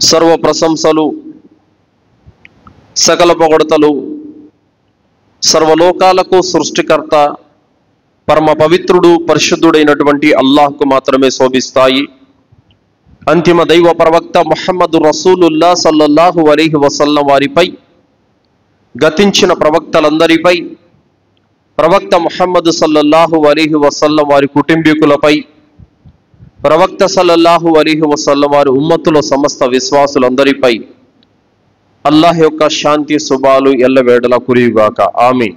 సర్వ ప్రశంసలు సకల పొగడతలు సర్వలోకాలకు సృష్టికర్త పరమ పవిత్రుడు పరిశుద్ధుడైనటువంటి అల్లాహ్కు మాత్రమే శోభిస్తాయి. అంతిమ దైవ ప్రవక్త ముహమ్మద్ రసూలుల్లా సల్లల్లాహు అలైహి వసల్లం వారిపై, గతించిన ప్రవక్తలందరిపై, ప్రవక్త ముహమ్మద్ సల్లల్లాహు అలైహి వసల్లం వారి కుటుంబీకులపై, ప్రవక్త సల్లల్లాహు అలైహి వసల్లం వారి ఉమ్మతుల సమస్త విశ్వాసులందరిపై అల్లాహ్ యొక్క శాంతి శుభాలు ఎల్లవేళలా కురియుగాక. ఆమీన్.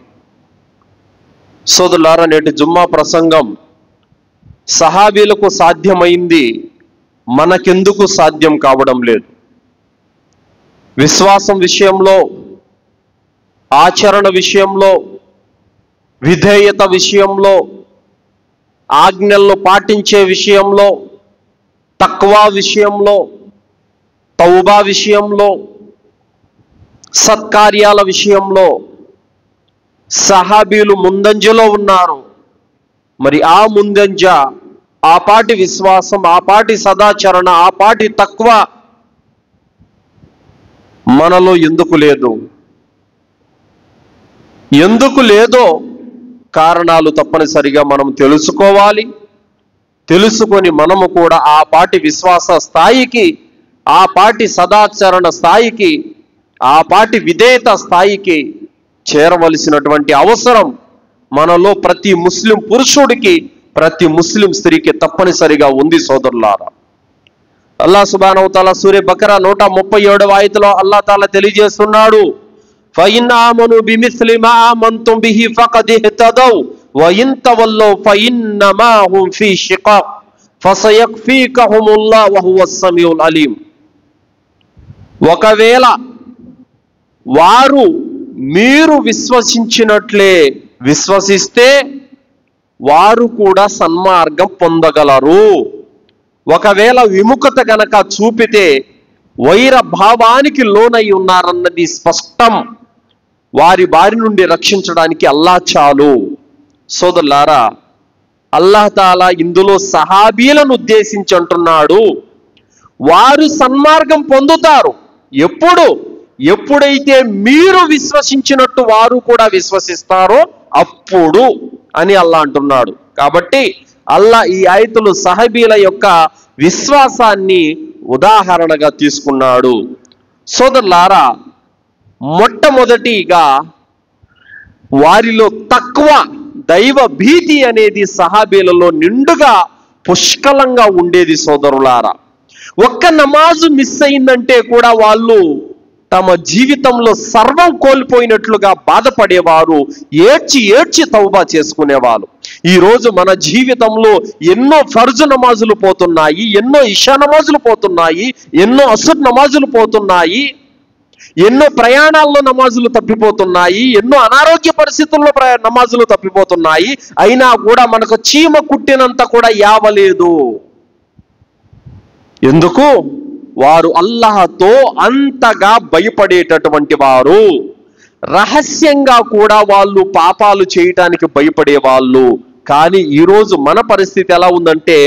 సోదరులారా, నేటి జుమ్మా ప్రసంగం సహాబీలకు సాధ్యమైంది మనకెందుకు సాధ్యం కావడం లేదు. విశ్వాసం విషయంలో, ఆచరణ విషయంలో, విధేయత విషయంలో, ఆజ్ఞలను పాటించే విషయంలో, తక్వా విషయంలో, తౌబా విషయంలో, సత్కార్యాల విషయంలో సహాబీలు ముందంజలో ఉన్నారు. మరి ఆ ముందంజ, ఆ పాటి విశ్వాసం, ఆ పాటి సదాచరణ, ఆ పాటి తక్వా మనలో ఎందుకు లేదు? ఎందుకు లేదో కారణాలు తప్పనిసరిగా మనం తెలుసుకోవాలి. తెలుసుకొని మనము కూడా ఆ పాటి విశ్వాస స్థాయికి, ఆ పాటి సదాచరణ స్థాయికి, ఆ పాటి విధేయత స్థాయికి చేరవలసినటువంటి అవసరం మనలో ప్రతి ముస్లిం పురుషుడికి, ప్రతి ముస్లిం స్త్రీకి తప్పనిసరిగా ఉంది. సోదరులారా, అల్లాహ్ సుబ్హానహు వ తఆలా సూరా బకరా 137వ ఆయతలో అల్లాహ్ తాలా తెలియజేస్తున్నాడు, ఫఇన్ ఆమను బిమిస్లి మా ఆమంతుం బిహి ఫఖద్ ఇహ్తదౌ వఇన్ తవల్లౌ ఫఇన్నమా హుం ఫీ షికాక్ ఫసయక్ఫీకహుముల్లాహు వహువస్ సమీఉల్ అలీం. ఒకవేళ వారు మీరు విశ్వసించినట్లే విశ్వసిస్తే వారు కూడా సన్మార్గం పొందగలరు. ఒకవేళ విముఖత గనక చూపితే వైర భావానికి లోనై ఉన్నారన్నది స్పష్టం. వారి బారి నుండి రక్షించడానికి అల్లాహ్ చాలు. సోదరులారా, అల్లాహ్ తాలా ఇందులో సహాబీలను ఉద్దేశించి అంటున్నాడు, వారు సన్మార్గం పొందుతారు ఎప్పుడైతే మీరు విశ్వసించినట్టు వారు కూడా విశ్వసిస్తారో అప్పుడు అని అల్లాహ్ అంటున్నాడు. కాబట్టి అల్లాహ్ ఈ ఆయతులు సహాబీల యొక్క విశ్వాసాన్ని ఉదాహరణగా తీసుకున్నాడు. సోదరులారా, మొట్టమొదటిగా వారిలో తక్వా, దైవ భీతి అనేది సహాబీలలో నిండుగా పుష్కలంగా ఉండేది. సోదరులారా, ఒక్క నమాజు మిస్ అయిందంటే కూడా వాళ్ళు తమ జీవితంలో సర్వం కోల్పోయినట్లుగా బాధపడేవారు, ఏడ్చి ఏడ్చి తౌబా చేసుకునేవాళ్ళు. ఈరోజు మన జీవితంలో ఎన్నో ఫర్జు నమాజులు పోతున్నాయి, ఎన్నో ఇషా నమాజులు పోతున్నాయి, ఎన్నో అసుర్ నమాజులు పోతున్నాయి, ఎన్నో ప్రయాణాల్లో నమాజులు తప్పిపోతున్నాయి, ఎన్నో అనారోగ్య పరిస్థితుల్లో నమాజులు తప్పిపోతున్నాయి. అయినా కూడా మనకు చీమ కుట్టినంత కూడా యావలేదు. ఎందుకు? వారు అల్లాహతో అంతగా భయపడేటటువంటి వారు. రహస్యంగా కూడా వాళ్ళు పాపాలు చేయటానికి భయపడే వాళ్ళు. కానీ ఈరోజు మన పరిస్థితి ఎలా ఉందంటే,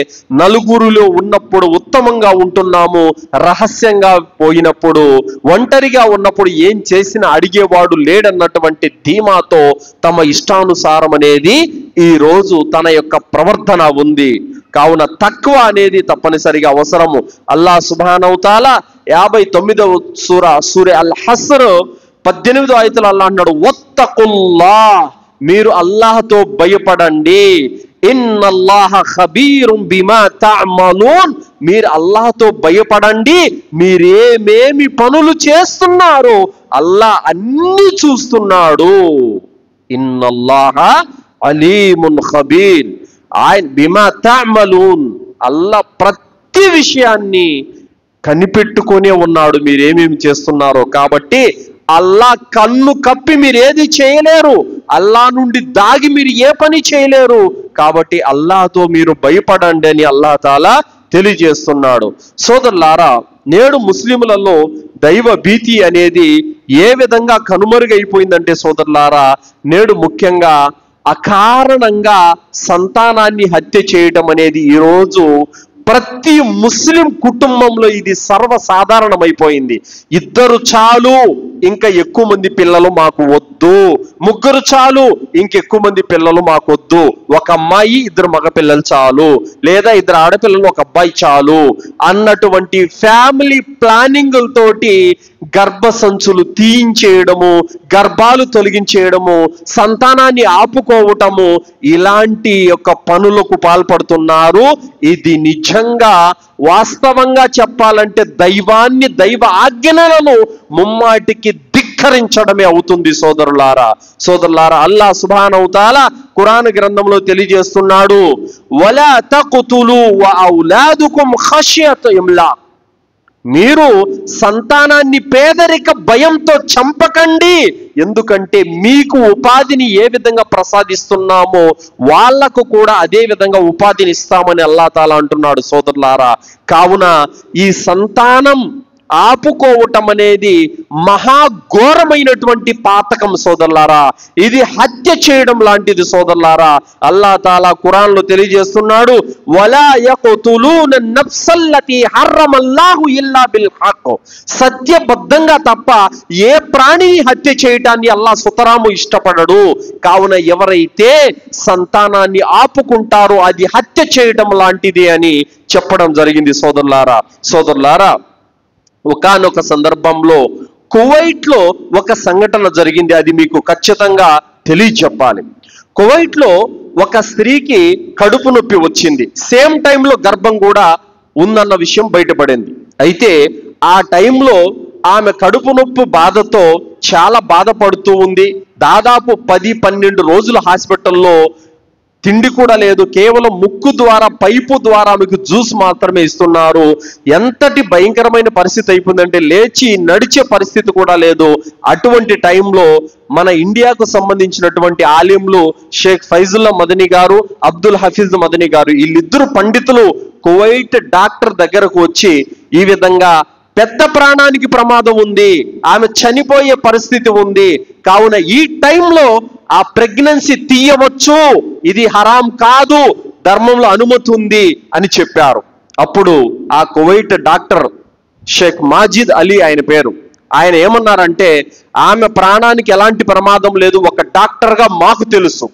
నలుగురిలో ఉన్నప్పుడు ఉత్తమంగా ఉంటున్నాము, రహస్యంగా పోయినప్పుడు, ఒంటరిగా ఉన్నప్పుడు ఏం చేసినా అడిగేవాడు లేడన్నటువంటి ధీమాతో తమ ఇష్టానుసారం అనేది ఈరోజు తన యొక్క ప్రవర్తన ఉంది. కావున తక్వా అనేది తప్పనిసరిగా అవసరము. అల్లాహ్ సుబ్హానహు వ తఆలా 59వ సూరా అల్ హస్ర్ 18వ ఆయతలో అల్లాహ్ అన్నాడు, వత్తకుల్లాహ్, మీరు అల్లాహ్తో భయపడండి, ఇన్నల్లాహ ఖబీరుం బిమా తఅమలూన్, మీరు అల్లాహ్తో భయపడండి, మీరేమేమి పనులు చేస్తున్నారో అల్లాహ్ అన్ని చూస్తున్నాడు. ఇన్నల్లాహ అలీమున్ ఖబీర్, ఆయన బిమా తఅమలూన్, అల్లాహ్ ప్రతి విషయాన్ని కనిపెట్టుకునే ఉన్నాడు మీరేమేమి చేస్తున్నారో. కాబట్టి అల్లాహ్ కన్ను కప్పి మీరు ఏది చేయలేరు, అల్లాహ్ నుండి దాగి మీరు ఏ పని చేయలేరు. కాబట్టి అల్లాహ్తో మీరు భయపడండి అని అల్లాహ్ తాలా తెలియజేస్తున్నాడు. సోదరులారా, నేడు ముస్లింలలో దైవ భీతి అనేది ఏ విధంగా కనుమరుగైపోయిందంటే సోదరులారా, నేడు ముఖ్యంగా అకారణంగా సంతానాన్ని హత్య చేయడం అనేది ఈరోజు ప్రతి ముస్లిం కుటుంబంలో ఇది సర్వసాధారణమైపోయింది. 2 చాలు, ఇంకా ఎక్కువ మంది పిల్లలు మాకు వద్దు. 3 చాలు, ఇంకెక్కువ మంది పిల్లలు మాకు వద్దు. 1 అమ్మాయి 2 మగపిల్లలు చాలు, లేదా 2 ఆడపిల్లలు 1 అబ్బాయి చాలు అన్నటువంటి ఫ్యామిలీ ప్లానింగ్ తోటి గర్భసంచులు తీయించేయడము, గర్భాలు తొలగించేయడము, సంతానాన్ని ఆపుకోవటము, ఇలాంటి యొక్క పనులకు పాల్పడుతున్నారు. ఇది నిజంగా వాస్తవంగా చెప్పాలంటే దైవాన్ని, దైవ ఆజ్ఞలను ముమ్మాటికి ధిక్కరించడమే అవుతుంది. సోదరులారా, అల్లాహ్ సుబ్హానహు వ తఆలా ఖురాన్ గ్రంథంలో తెలియజేస్తున్నాడు, వలా తఖ్తులు వ ఔలాదుకుం ఖశ్యత ఇమ్లాక్, మీరు సంతానాన్ని పేదరిక భయంతో చంపకండి, ఎందుకంటే మీకు ఉపాధిని ఏ విధంగా ప్రసాదిస్తున్నామో వాళ్లకు కూడా అదే విధంగా ఉపాధిని ఇస్తామని అల్లాహ్ తాలా అంటున్నాడు. సోదరులారా, కావున ఈ సంతానం ఆపుకోవటం అనేది మహాఘోరమైనటువంటి పాతకం సోదరులారా. ఇది హత్య చేయడం లాంటిది సోదరులారా. అల్లాహ్ తాలా ఖురాన్ లో తెలియజేస్తున్నాడు, వలా యఖ్తులూన నఫ్సల్లతి హర్రమల్లాహు ఇల్లా బిల్ హక్, సత్యబద్ధంగా తప్ప ఏ ప్రాణిని హత్య చేయటాన్ని అల్లాహ్ సుతరాము ఇష్టపడడు. కావున ఎవరైతే సంతానాన్ని ఆపుకుంటారో అది హత్య చేయడం లాంటిది అని చెప్పడం జరిగింది. సోదరులారా, ఒకానొక సందర్భంలో కువైట్ లో ఒక సంఘటన జరిగింది. అది మీకు ఖచ్చితంగా తెలియచెప్పాలి. కువైట్ లో ఒక స్త్రీకి కడుపు నొప్పి వచ్చింది. సేమ్ టైంలో గర్భం కూడా ఉందన్న విషయం బయటపడింది. అయితే ఆ టైంలో ఆమె కడుపు నొప్పి బాధతో చాలా బాధపడుతూ ఉంది. దాదాపు 10-12 రోజులు హాస్పిటల్లో తిండి కూడా లేదు. కేవలం ముక్కు ద్వారా, పైపు ద్వారా మీకు జ్యూస్ మాత్రమే ఇస్తున్నారు. ఎంతటి భయంకరమైన పరిస్థితి అయిపోయిందంటే లేచి నడిచే పరిస్థితి కూడా లేదు. అటువంటి టైంలో మన ఇండియాకు సంబంధించినటువంటి ఆలింలు షేక్ ఫైజుల్లా మదనీ గారు, అబ్దుల్ హఫీజ్ మదనీ గారు, వీళ్ళిద్దరు పండితులు కువైట్ డాక్టర్ దగ్గరకు వచ్చి ఈ విధంగా పెద్ద ప్రాణానికి ప్రమాదం ఉంది, ఆమె చనిపోయే పరిస్థితి ఉంది, కావున ఈ టైంలో ఆ ప్రెగ్నెన్సీ తీయవచ్చు, ఇది హరాం కాదు, ధర్మంలో అనుమతి ఉంది అని చెప్పారు. అప్పుడు ఆ కువైట్ డాక్టర్ షేక్ మాజిద్ అలీ ఆయన పేరు, ఆయన ఏమన్నారంటే, ఆమె ప్రాణానికి ఎలాంటి ప్రమాదం లేదు, ఒక డాక్టర్గా మాకు తెలుసు,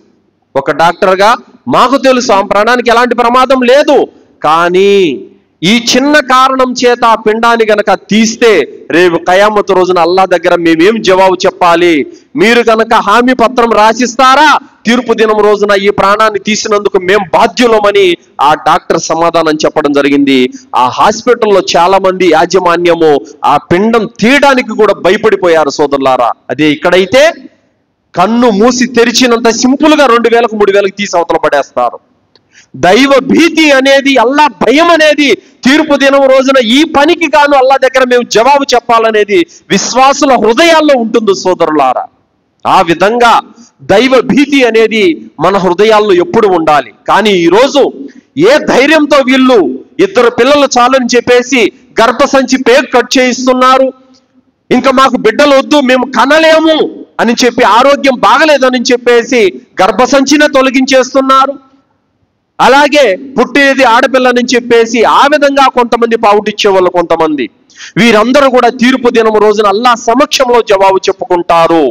ఆమె ప్రాణానికి ఎలాంటి ప్రమాదం లేదు, కానీ ఈ చిన్న కారణం చేత ఆ పిండాన్ని గనక తీస్తే రేపు కయామతు రోజున అల్లాహ్ దగ్గర మేమేం జవాబు చెప్పాలి? మీరు గనక హామీ పత్రం రాసిస్తారా, తీర్పు దినం రోజున ఈ ప్రాణాన్ని తీసినందుకు మేము బాధ్యులమని ఆ డాక్టర్ సమాధానం చెప్పడం జరిగింది. ఆ హాస్పిటల్లో చాలా మంది యాజమాన్యము ఆ పిండం తీయడానికి కూడా భయపడిపోయారు సోదరులారా. అదే ఇక్కడైతే కన్ను మూసి తెరిచినంత సింపుల్ గా 2000కు 3000కు తీసి అవతల పడేస్తారు. దైవ భీతి అనేది, అల్లా భయం అనేది తీర్పు దినం రోజున ఈ పనికి గాను అల్లా దగ్గర మేము జవాబు చెప్పాలనేది విశ్వాసుల హృదయాల్లో ఉంటుంది సోదరులారా. ఆ విధంగా దైవ భీతి అనేది మన హృదయాల్లో ఎప్పుడు ఉండాలి. కానీ ఈరోజు ఏ ధైర్యంతో వీళ్ళు 2 పిల్లలు చాలని చెప్పేసి గర్భసంచి పేగు కట్ చేయిస్తున్నారు, ఇంకా మాకు బిడ్డలు వద్దు, మేము కనలేము అని చెప్పి, ఆరోగ్యం బాగలేదని చెప్పేసి గర్భసంచినే తొలగించేస్తున్నారు. అలాగే పుట్టేది ఆడపిల్లని చెప్పేసి ఆ విధంగా కొంతమంది పావుటిచ్చే వాళ్ళు కొంతమంది, వీరందరూ కూడా తీర్పు దినం రోజున అల్లాహ్ సమక్షంలో జవాబు చెప్పుకుంటారు.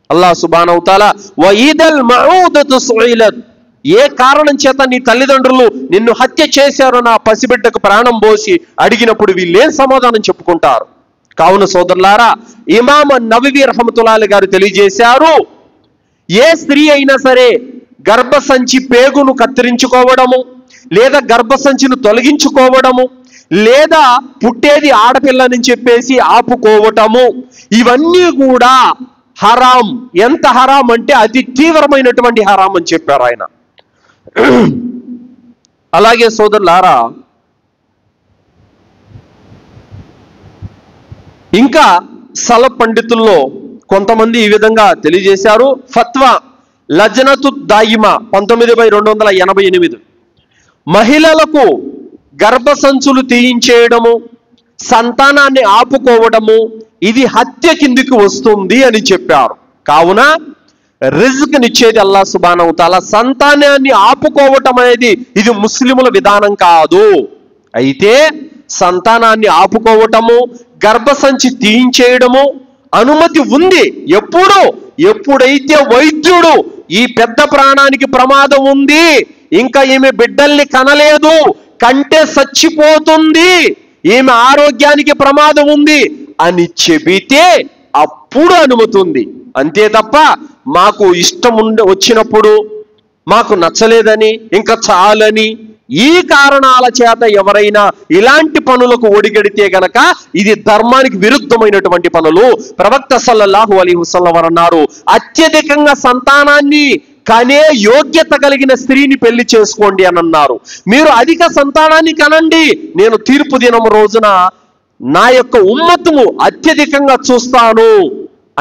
అల్లాహ్ సుబ్హానహు వ తఆలా వఇదల్ మౌదతు సుఇలత్, ఏ కారణం చేత నీ తల్లిదండ్రులు నిన్ను హత్య చేశారో నా పసిబిడ్డకు ప్రాణం పోసి అడిగినప్పుడు వీళ్ళేం సమాధానం చెప్పుకుంటారు? కావున సోదరులారా, ఇమామ్ నవవి రహమతుల్లాహి గారు తెలియజేశారు, ఏ స్త్రీ అయినా సరే గర్భసంచి పేగును కత్తిరించుకోవడము, లేదా గర్భసంచిని తొలగించుకోవడము, లేదా పుట్టేది ఆడపిల్లని చెప్పేసి ఆపుకోవటము, ఇవన్నీ కూడా హరాం. ఎంత హరాం అంటే అతి తీవ్రమైనటువంటి హరాం అని చెప్పారు ఆయన. అలాగే సోదరులారా, ఇంకా సలఫ్ పండితుల్లో కొంతమంది ఈ విధంగా తెలియజేశారు. ఫత్వా లజ్నతు దాయిమా 19/288, మహిళలకు గర్భసంచులు తీయించేయడము, సంతానాన్ని ఆపుకోవడము ఇది హత్య కిందికి వస్తుంది అని చెప్పారు. కావున రిజ్క్ నిచ్చేది అల్లాహ్ సుబ్హానహు వ తఆలా, సంతానాన్ని ఆపుకోవటం అనేది ఇది ముస్లిముల విధానం కాదు. అయితే సంతానాన్ని ఆపుకోవటము, గర్భసంచి తీయించేయడము అనుమతి ఉంది. ఎప్పుడైతే వైద్యుడు ఈ పెద్ద ప్రాణానికి ప్రమాదం ఉంది, ఇంకా ఈమె బిడ్డల్ని కనలేదు, కంటే చచ్చిపోతుంది, ఈమె ఆరోగ్యానికి ప్రమాదం ఉంది అని చెబితే అప్పుడు అనుమతి ఉంది. అంతే తప్ప మాకు ఇష్టం వచ్చినప్పుడు, మాకు నచ్చలేదని, ఇంకా చాలని ఈ కారణాల చేత ఎవరైనా ఇలాంటి పనులకు ఒడిగడితే గనక ఇది ధర్మానికి విరుద్ధమైనటువంటి పనులు. ప్రవక్త సల్లల్లాహు అలైహి వసల్లం అన్నారు, అత్యధికంగా సంతానాన్ని కనే యోగ్యత కలిగిన స్త్రీని పెళ్లి చేసుకోండి అని అన్నారు. మీరు అధిక సంతానాన్ని కనండి, నేను తీర్పు దినం రోజున నా యొక్క ఉమ్మతును అత్యధికంగా చూస్తాను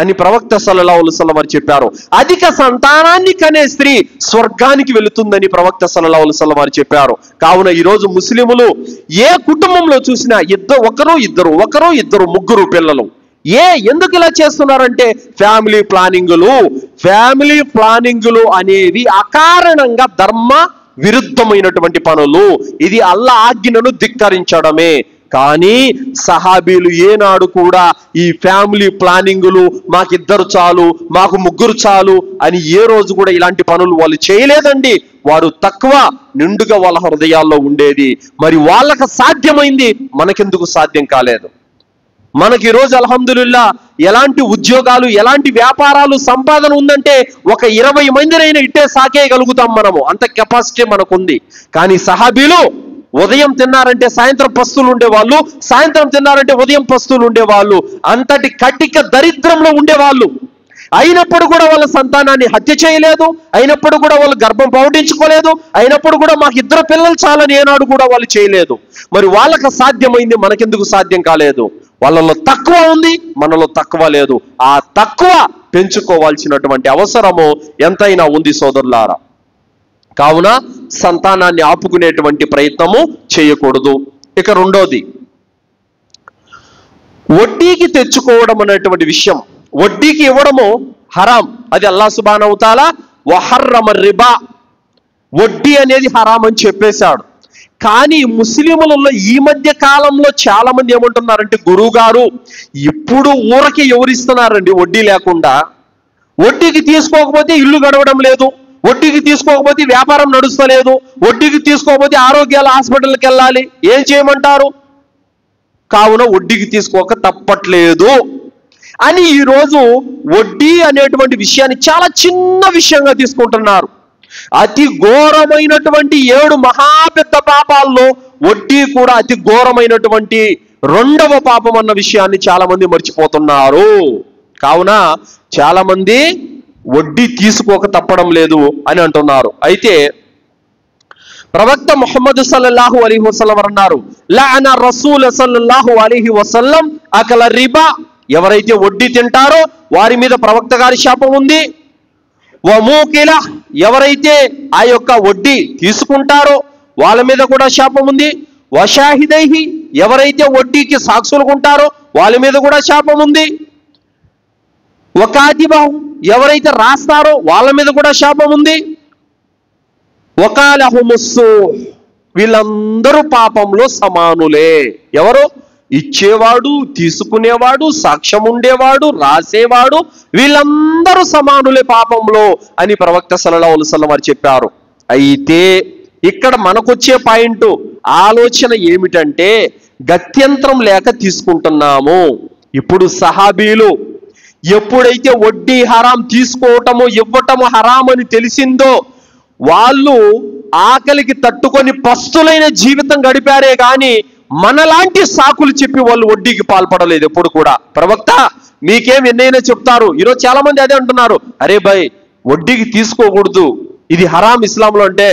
అని ప్రవక్త సల్లల్లాహు అలైహి వసల్లం వారు చెప్పారు. అధిక సంతానాన్ని కనే స్త్రీ స్వర్గానికి వెళుతుందని ప్రవక్త సల్లల్లాహు అలైహి వసల్లం వారు చెప్పారు. కావున ఈరోజు ముస్లిములు ఏ కుటుంబంలో చూసినా ఒకరు ఇద్దరు ముగ్గురు పిల్లలు. ఎందుకు ఇలా చేస్తున్నారంటే ఫ్యామిలీ ప్లానింగులు అనేవి అకారణంగా ధర్మ విరుద్ధమైనటువంటి పనులు. ఇది అల్లాహ్ ఆజ్ఞను ధిక్కరించడమే. కానీ సహాబీలు ఏనాడు కూడా ఈ ఫ్యామిలీ ప్లానింగులు, మాకిద్దరు చాలు, మాకు ముగ్గురు చాలు అని ఏ రోజు కూడా ఇలాంటి పనులు వాళ్ళు చేయలేదండి. వారు తక్కువ, నిండుగా వాళ్ళ హృదయాల్లో ఉండేది. మరి వాళ్ళకి సాధ్యమైంది, మనకెందుకు సాధ్యం కాలేదు? మనకి ఈరోజు అల్హమ్దులిల్లా ఎలాంటి ఉద్యోగాలు, ఎలాంటి వ్యాపారాలు, సంపాదన ఉందంటే ఒక 20 మందినైనా ఇట్టే సాకేయగలుగుతాం మనము, అంత కెపాసిటీ మనకుంది. కానీ సహాబీలు ఉదయం తిన్నారంటే సాయంత్రం పస్తులు ఉండేవాళ్ళు, సాయంత్రం తిన్నారంటే ఉదయం పస్తులు ఉండేవాళ్ళు. అంతటి కటిక దరిద్రంలో ఉండేవాళ్ళు. అయినప్పుడు కూడా వాళ్ళ సంతానాన్ని హత్య చేయలేదు, అయినప్పుడు కూడా వాళ్ళు గర్భం పౌడించుకోలేదు, అయినప్పుడు కూడా మాకు 2 పిల్లలు చాలని ఏనాడు కూడా వాళ్ళు చేయలేదు. మరి వాళ్ళకి సాధ్యమైంది, మనకెందుకు సాధ్యం కాలేదు? వాళ్ళలో తక్కువ ఉంది, మనలో తక్కువ లేదు. ఆ తక్కువ పెంచుకోవాల్సినటువంటి అవసరము ఎంతైనా ఉంది సోదరులారా. కావున సంతానాన్ని ఆపుకునేటువంటి ప్రయత్నము చేయకూడదు. ఇక రెండోది, వడ్డీకి తెచ్చుకోవడం అనేటువంటి విషయం. వడ్డీకి ఇవ్వడము హరాం. అది అల్లాహ్ సుబ్హానహు వ తఆలా వహర్రమ రిబా, వడ్డీ అనేది హరాం అని చెప్పేశాడు. కానీ ముస్లిములలో ఈ మధ్య కాలంలో చాలా మంది ఏమంటున్నారంటే, గురువు గారు ఇప్పుడు ఊరకి ఎవరిస్తున్నారండి వడ్డీ లేకుండా? వడ్డీకి తీసుకోకపోతే ఇల్లు గడవడం లేదు, వడ్డీకి తీసుకోకపోతే వ్యాపారం నడుస్తలేదు, వడ్డీకి తీసుకోకపోతే ఆరోగ్యాల హాస్పిటల్కి వెళ్ళాలి, ఏం చేయమంటారు? కావున వడ్డీకి తీసుకోక తప్పట్లేదు అని ఈరోజు వడ్డీ అనేటువంటి విషయాన్ని చాలా చిన్న విషయంగా తీసుకుంటున్నారు. అతి ఘోరమైనటువంటి 7 మహాపెద్ద పాపాల్లో వడ్డీ కూడా అతి ఘోరమైనటువంటి 2వ పాపం అన్న విషయాన్ని చాలా మంది మర్చిపోతున్నారు. కావున చాలా మంది వడ్డీ తీసుకోక తప్పడం లేదు అని అంటున్నారు. అయితే ప్రవక్త ముహమ్మద్ సల్లల్లాహు అలైహి వసల్లం అన్నారు, లఅన రసూల్ సల్లల్లాహు అలైహి వసల్లం అకల రిబా, ఎవరైతే వడ్డీ తింటారో వారి మీద ప్రవక్త గారి శాపం ఉంది. వమూకిల, ఎవరైతే ఆ యొక్క వడ్డీ తీసుకుంటారో వాళ్ళ మీద కూడా శాపం ఉంది. వషాహిదైహి, ఎవరైతే వడ్డీకి సాక్షులుగా ఉంటారో వాళ్ళ మీద కూడా శాపం ఉంది. వకాతిబాహు, ఎవరైతే రాస్తారో వాళ్ళ మీద కూడా శాపం ఉంది. వకాలహుముస్సు, వీళ్ళందరూ పాపంలో సమానులే. ఎవరు? ఇచ్చేవాడు, తీసుకునేవాడు, సాక్ష్యం ఉండేవాడు, రాసేవాడు, వీళ్ళందరూ సమానులే పాపంలో అని ప్రవక్త సల్లల్లాహు అలైహి వసల్లం వారు చెప్పారు. అయితే ఇక్కడ మనకొచ్చే పాయింట్, ఆలోచన ఏమిటంటే, గత్యంతరం లేక తీసుకుంటున్నాము. ఇప్పుడు సహాబీలు ఎప్పుడైతే వడ్డీ హరాం, తీసుకోవటము ఇవ్వటము హరాం అని తెలిసిందో వాళ్ళు ఆకలికి తట్టుకొని పస్తులైన జీవితం గడిపారే గాని మనలాంటి సాకులు చెప్పి వాళ్ళు వడ్డీకి పాల్పడలేదు ఎప్పుడు కూడా. ప్రవక్త మీకేం ఎన్నైనా చెప్తారు. ఈరోజు చాలా మంది అదే అంటున్నారు, అరే భయ్ వడ్డీకి తీసుకోకూడదు, ఇది హరాం ఇస్లాంలో. అంటే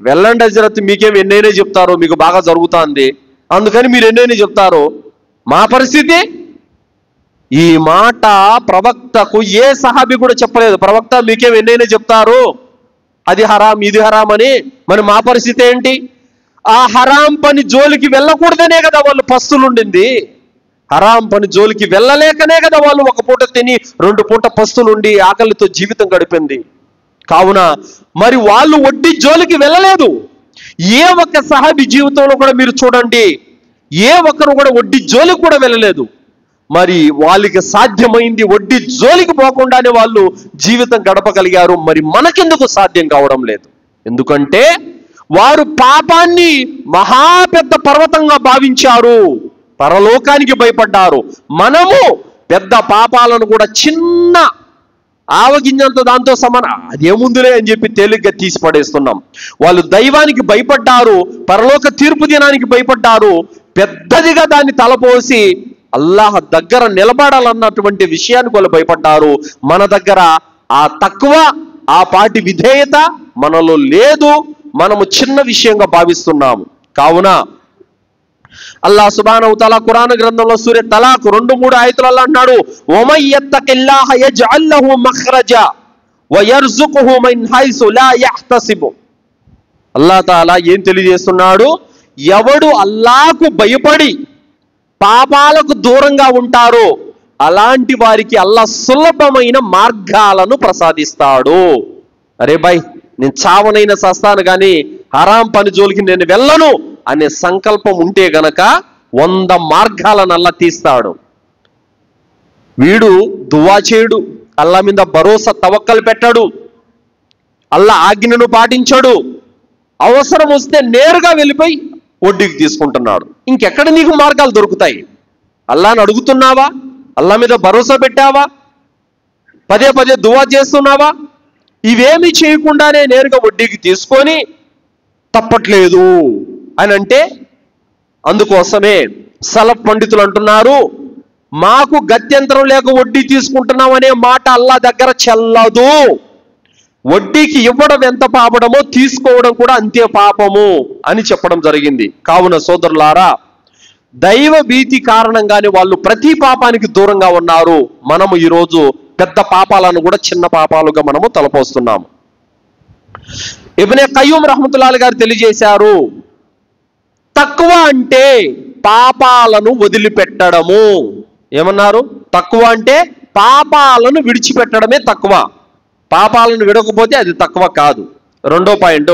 వెళ్ళండి హజరత్, మీకేం ఎన్నైనా చెప్తారు, మీకు బాగా జరుగుతుంది, అందుకని మీరు ఎన్నైనా చెప్తారు. మా పరిస్థితి, ఈ మాట ప్రవక్తకు ఏ సహాబీ కూడా చెప్పలేదు. ప్రవక్త మీకేం ఎన్నైనా చెప్తారు, అది హరాం ఇది హరాం అని. మరి మా పరిస్థితి ఏంటి? ఆ హరాం పని జోలికి వెళ్ళకూడదనే కదా వాళ్ళు పస్తులుండింది. హరాం పని జోలికి వెళ్ళలేకనే కదా వాళ్ళు 1 పూట తిని 2 పూట పస్తులుండి ఆకలితో జీవితం గడిపింది. కావున మరి వాళ్ళు వడ్డీ జోలికి వెళ్ళలేదు. ఏ ఒక్క సహాబీ జీవితంలో కూడా మీరు చూడండి, ఏ ఒక్కరు కూడా వడ్డీ జోలికి కూడా వెళ్ళలేదు. మరి వాళ్ళకి సాధ్యమైంది వడ్డీ జోలికి పోకుండానే వాళ్ళు జీవితం గడపగలిగారు. మరి మనకెందుకు సాధ్యం కావడం లేదు? ఎందుకంటే వారు పాపాన్ని మహా పెద్ద పర్వతంగా భావించారు, పరలోకానికి భయపడ్డారు. మనము పెద్ద పాపాలను కూడా చిన్న ఆవగింజంత దాంతో సమానం, అదేముందులే అని చెప్పి తేలిగ్గా తీసి పడేస్తున్నాం. వాళ్ళు దైవానికి భయపడ్డారు, పరలోక తీర్పు దినానికి భయపడ్డారు, పెద్దదిగా దాన్ని తలపోసి అల్లాహ్ దగ్గర నిలబడాలన్నటువంటి విషయానికి వాళ్ళు భయపడ్డారు. మన దగ్గర ఆ తక్కువ, ఆ పాటి విధేయత మనలో లేదు. మనము చిన్న విషయంగా భావిస్తున్నాము. కావున అల్లాహ్ సుబ్హానహు వ తఆలా ఖురాన్ గ్రంథంలో సూర తలాక్ 2-3 ఆయతులలో అన్నాడు, వమన్ యత్తకిల్లాహ యజ్అల్ లహు మఖ్రజా వయర్జుకుహు మిన్ హైసు లా యహ్తసిబు. అల్లాహ్ తాలా ఏం తెలియజేస్తున్నాడు? ఎవడు అల్లాహ్కు భయపడి పాపాలకు దూరంగా ఉంటారో అలాంటి వారికి అల్లాహ్ సులభమైన మార్గాలను ప్రసాదిస్తాడు. అరే భాయ్, నేను చావనైనా సస్తాను కానీ హరాం పని జోలికి నేను వెళ్ళను అనే సంకల్పం ఉంటే గనక 100 మార్గాలను అల్లా తీస్తాడు. వీడు దువా చేయడు, అల్లా మీద భరోసా తవక్కలు పెట్టాడు, అల్లా ఆజ్ఞను పాటించాడు, అవసరం వస్తే నేరుగా వెళ్ళిపోయి వడ్డీకి తీసుకుంటున్నాడు. ఇంకెక్కడ నీకు మార్గాలు దొరుకుతాయి? అల్లాని అడుగుతున్నావా? అల్లా మీద భరోసా పెట్టావా? పదే పదే దువా చేస్తున్నావా? ఇవేమీ చేయకుండానే నేరుగా వడ్డీకి తీసుకొని తప్పట్లేదు అని అంటే, అందుకోసమే సలఫ్ పండితులు అంటున్నారు, మాకు గత్యంతరం లేక వడ్డీ తీసుకుంటున్నాం అనే మాట అల్లా దగ్గర చెల్లదు. వడ్డీకి ఇవ్వడం ఎంత పాపడమో తీసుకోవడం కూడా అంతే పాపము అని చెప్పడం జరిగింది. కావున సోదరులారా, దైవ భీతి కారణంగానే వాళ్ళు ప్రతి పాపానికి దూరంగా ఉన్నారు. మనము ఈరోజు పెద్ద పాపాలను కూడా చిన్న పాపాలుగా మనము తలపోస్తున్నాము. ఇబ్నే ఖయ్యూమ్ రహ్మతుల్లాహి గారు తెలియజేశారు, తక్కువ అంటే పాపాలను వదిలిపెట్టడము. ఏమన్నారు? తక్కువ అంటే పాపాలను విడిచిపెట్టడమే తక్కువ. పాపాలను విడకపోతే అది తక్కువ కాదు. 2వ పాయింట్,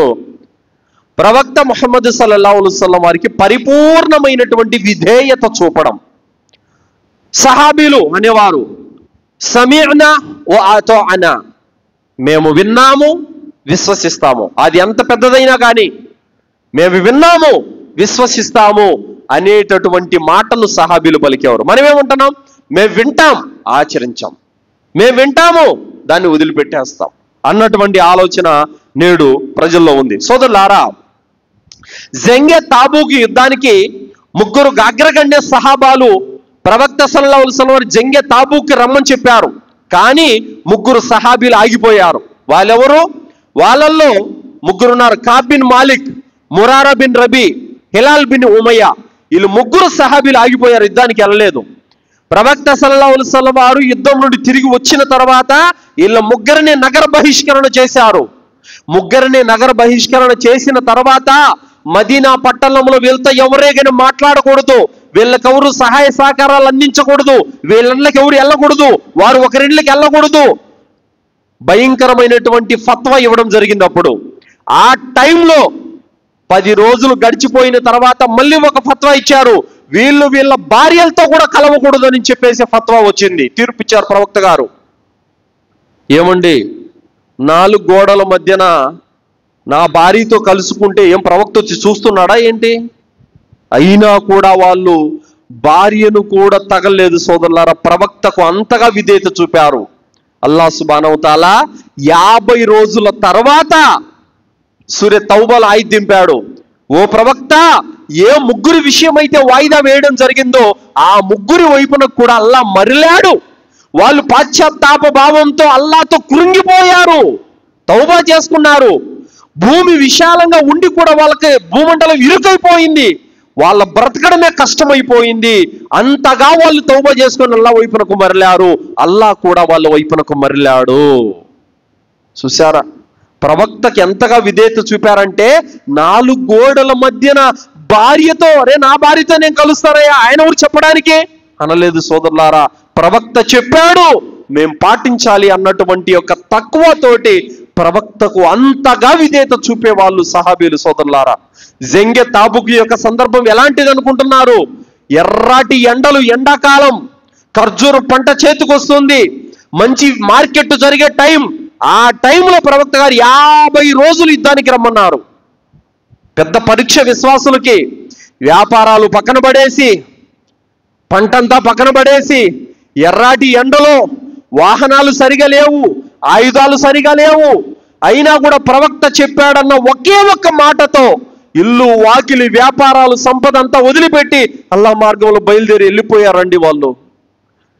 ప్రవక్త ముహమ్మద్ సల్లల్లాహు అలైహి వసల్లం వారికి పరిపూర్ణమైనటువంటి విధేయత చూపడం. సహాబీలు అనేవారు సమీఅనా వ అతాఅనా, మేము విన్నాము విశ్వసిస్తాము. అది ఎంత పెద్దదైనా కానీ మేము విన్నాము విశ్వసిస్తాము అనేటటువంటి మాటలు సహాబీలు పలికేవారు. మనమేమంటున్నాం? మేము వింటాం ఆచరించాం, మేము వింటాము దాన్ని వదిలిపెట్టేస్తాం అన్నటువంటి ఆలోచన నేడు ప్రజల్లో ఉంది. సోదరులారా, జంగే తాబూకి యుద్ధానికి 3 అగ్రగణ్య సహాబాలు ప్రవక్త సల్లల్లాహు అలైహి వసల్లం వారు జంగే తాబూకి రమ్మని చెప్పారు. కానీ 3 సహాబీలు ఆగిపోయారు. వాళ్ళెవరు? వాళ్ళల్లో 3 ఉన్నారు. Ka'b bin Malik, Murara bin Rabi, Hilal bin Umayya. వీళ్ళు 3 సహాబీలు ఆగిపోయారు, యుద్ధానికి వెళ్ళలేదు. ప్రవక్త సల్లల్లాహు అలైహి వసల్లం వారు యుద్ధం నుండి తిరిగి వచ్చిన తర్వాత వీళ్ళ 3 నగర బహిష్కరణ చేశారు. 3 నగర బహిష్కరణ చేసిన తర్వాత మదీనా పట్టణంలో వీళ్ళతో ఎవరే కానీ మాట్లాడకూడదు, వీళ్ళకెవరు సహాయ సహకారాలు అందించకూడదు, వీళ్ళకి ఎవరు వెళ్ళకూడదు, వారు ఒకరింట్లకి వెళ్ళకూడదు, భయంకరమైనటువంటి ఫత్వా ఇవ్వడం జరిగింది. అప్పుడు ఆ టైంలో 10 రోజులు గడిచిపోయిన తర్వాత మళ్ళీ ఒక ఫత్వా ఇచ్చారు. వీళ్ళు వీళ్ళ భార్యలతో కూడా కలవకూడదు అని చెప్పేసి ఫత్వా వచ్చింది. తీర్పు ఇచ్చారు ప్రవక్త గారు. ఏమండి, 4 గోడల మధ్యన నా భార్యతో కలుసుకుంటే ఏం ప్రవక్త వచ్చి చూస్తున్నాడా ఏంటి? అయినా కూడా వాళ్ళు భార్యను కూడా తగలేదు. సోదరులారా, ప్రవక్తకు అంతగా విధేయత చూపారు. అల్లాహ్ సుబ్హానహు వ తఆలా 50 రోజుల తర్వాత సూర తౌబాలో ఆయత్ దింపాడు. ఓ ప్రవక్త, ఏ 3 విషయమైతే వాయిదా వేయడం జరిగిందో ఆ 3 వైపున కూడా అల్లాహ్ మరలాడు. వాళ్ళు పాశ్చాత్తాప భావంతో అల్లాహ్తో కృంగిపోయారు, తౌబా చేసుకున్నారు. భూమి విశాలంగా ఉండి కూడా వాళ్ళకి భూమండలం ఇరుకైపోయింది, వాళ్ళ బ్రతకడమే కష్టమైపోయింది. అంతగా వాళ్ళు తౌబా చేసుకుని అల్లాహ్ వైపునకు మరలారు. అల్లాహ్ కూడా వాళ్ళ వైపునకు మరలాడు. చూసారా, ప్రవక్తకి ఎంతగా విధేయత చూపారంటే 4 గోడల మధ్యన భార్యతో, అరే నా భార్యతో నేను కలుస్తానయ్యా, ఆయన ఊరు చెప్పడానికి అనలేదు. సోదరులారా, ప్రవక్త చెప్పాడు, మేము పాటించాలి అన్నటువంటి ఒక తక్కువతోటి ప్రవక్తకు అంతగా విధేయత చూపే వాళ్ళు సహాబీలు. సోదరులారా, జంగే తాబుకి యొక్క సందర్భం ఎలాంటిది అనుకుంటున్నారు? ఎర్రాటి ఎండలు, ఎండాకాలం, ఖర్జూరు పంట చేతికొస్తుంది, మంచి మార్కెట్ జరిగే టైం. ఆ టైంలో ప్రవక్త గారు 50 రోజులు యుద్ధానికి రమ్మన్నారు. పెద్ద పరీక్ష విశ్వాసులకి. వ్యాపారాలు పక్కన పడేసి, పంటంతా పక్కన పడేసి, ఎర్రాటి ఎండలో వాహనాలు సరిగా లేవు, ఆయుధాలు సరిగా లేవు, అయినా కూడా ప్రవక్త చెప్పాడన్న ఒకే ఒక్క మాటతో ఇల్లు, వాకిలి, వ్యాపారాలు, సంపద అంతా వదిలిపెట్టి అల్లా మార్గంలో బయలుదేరి వెళ్ళిపోయారండి వాళ్ళు.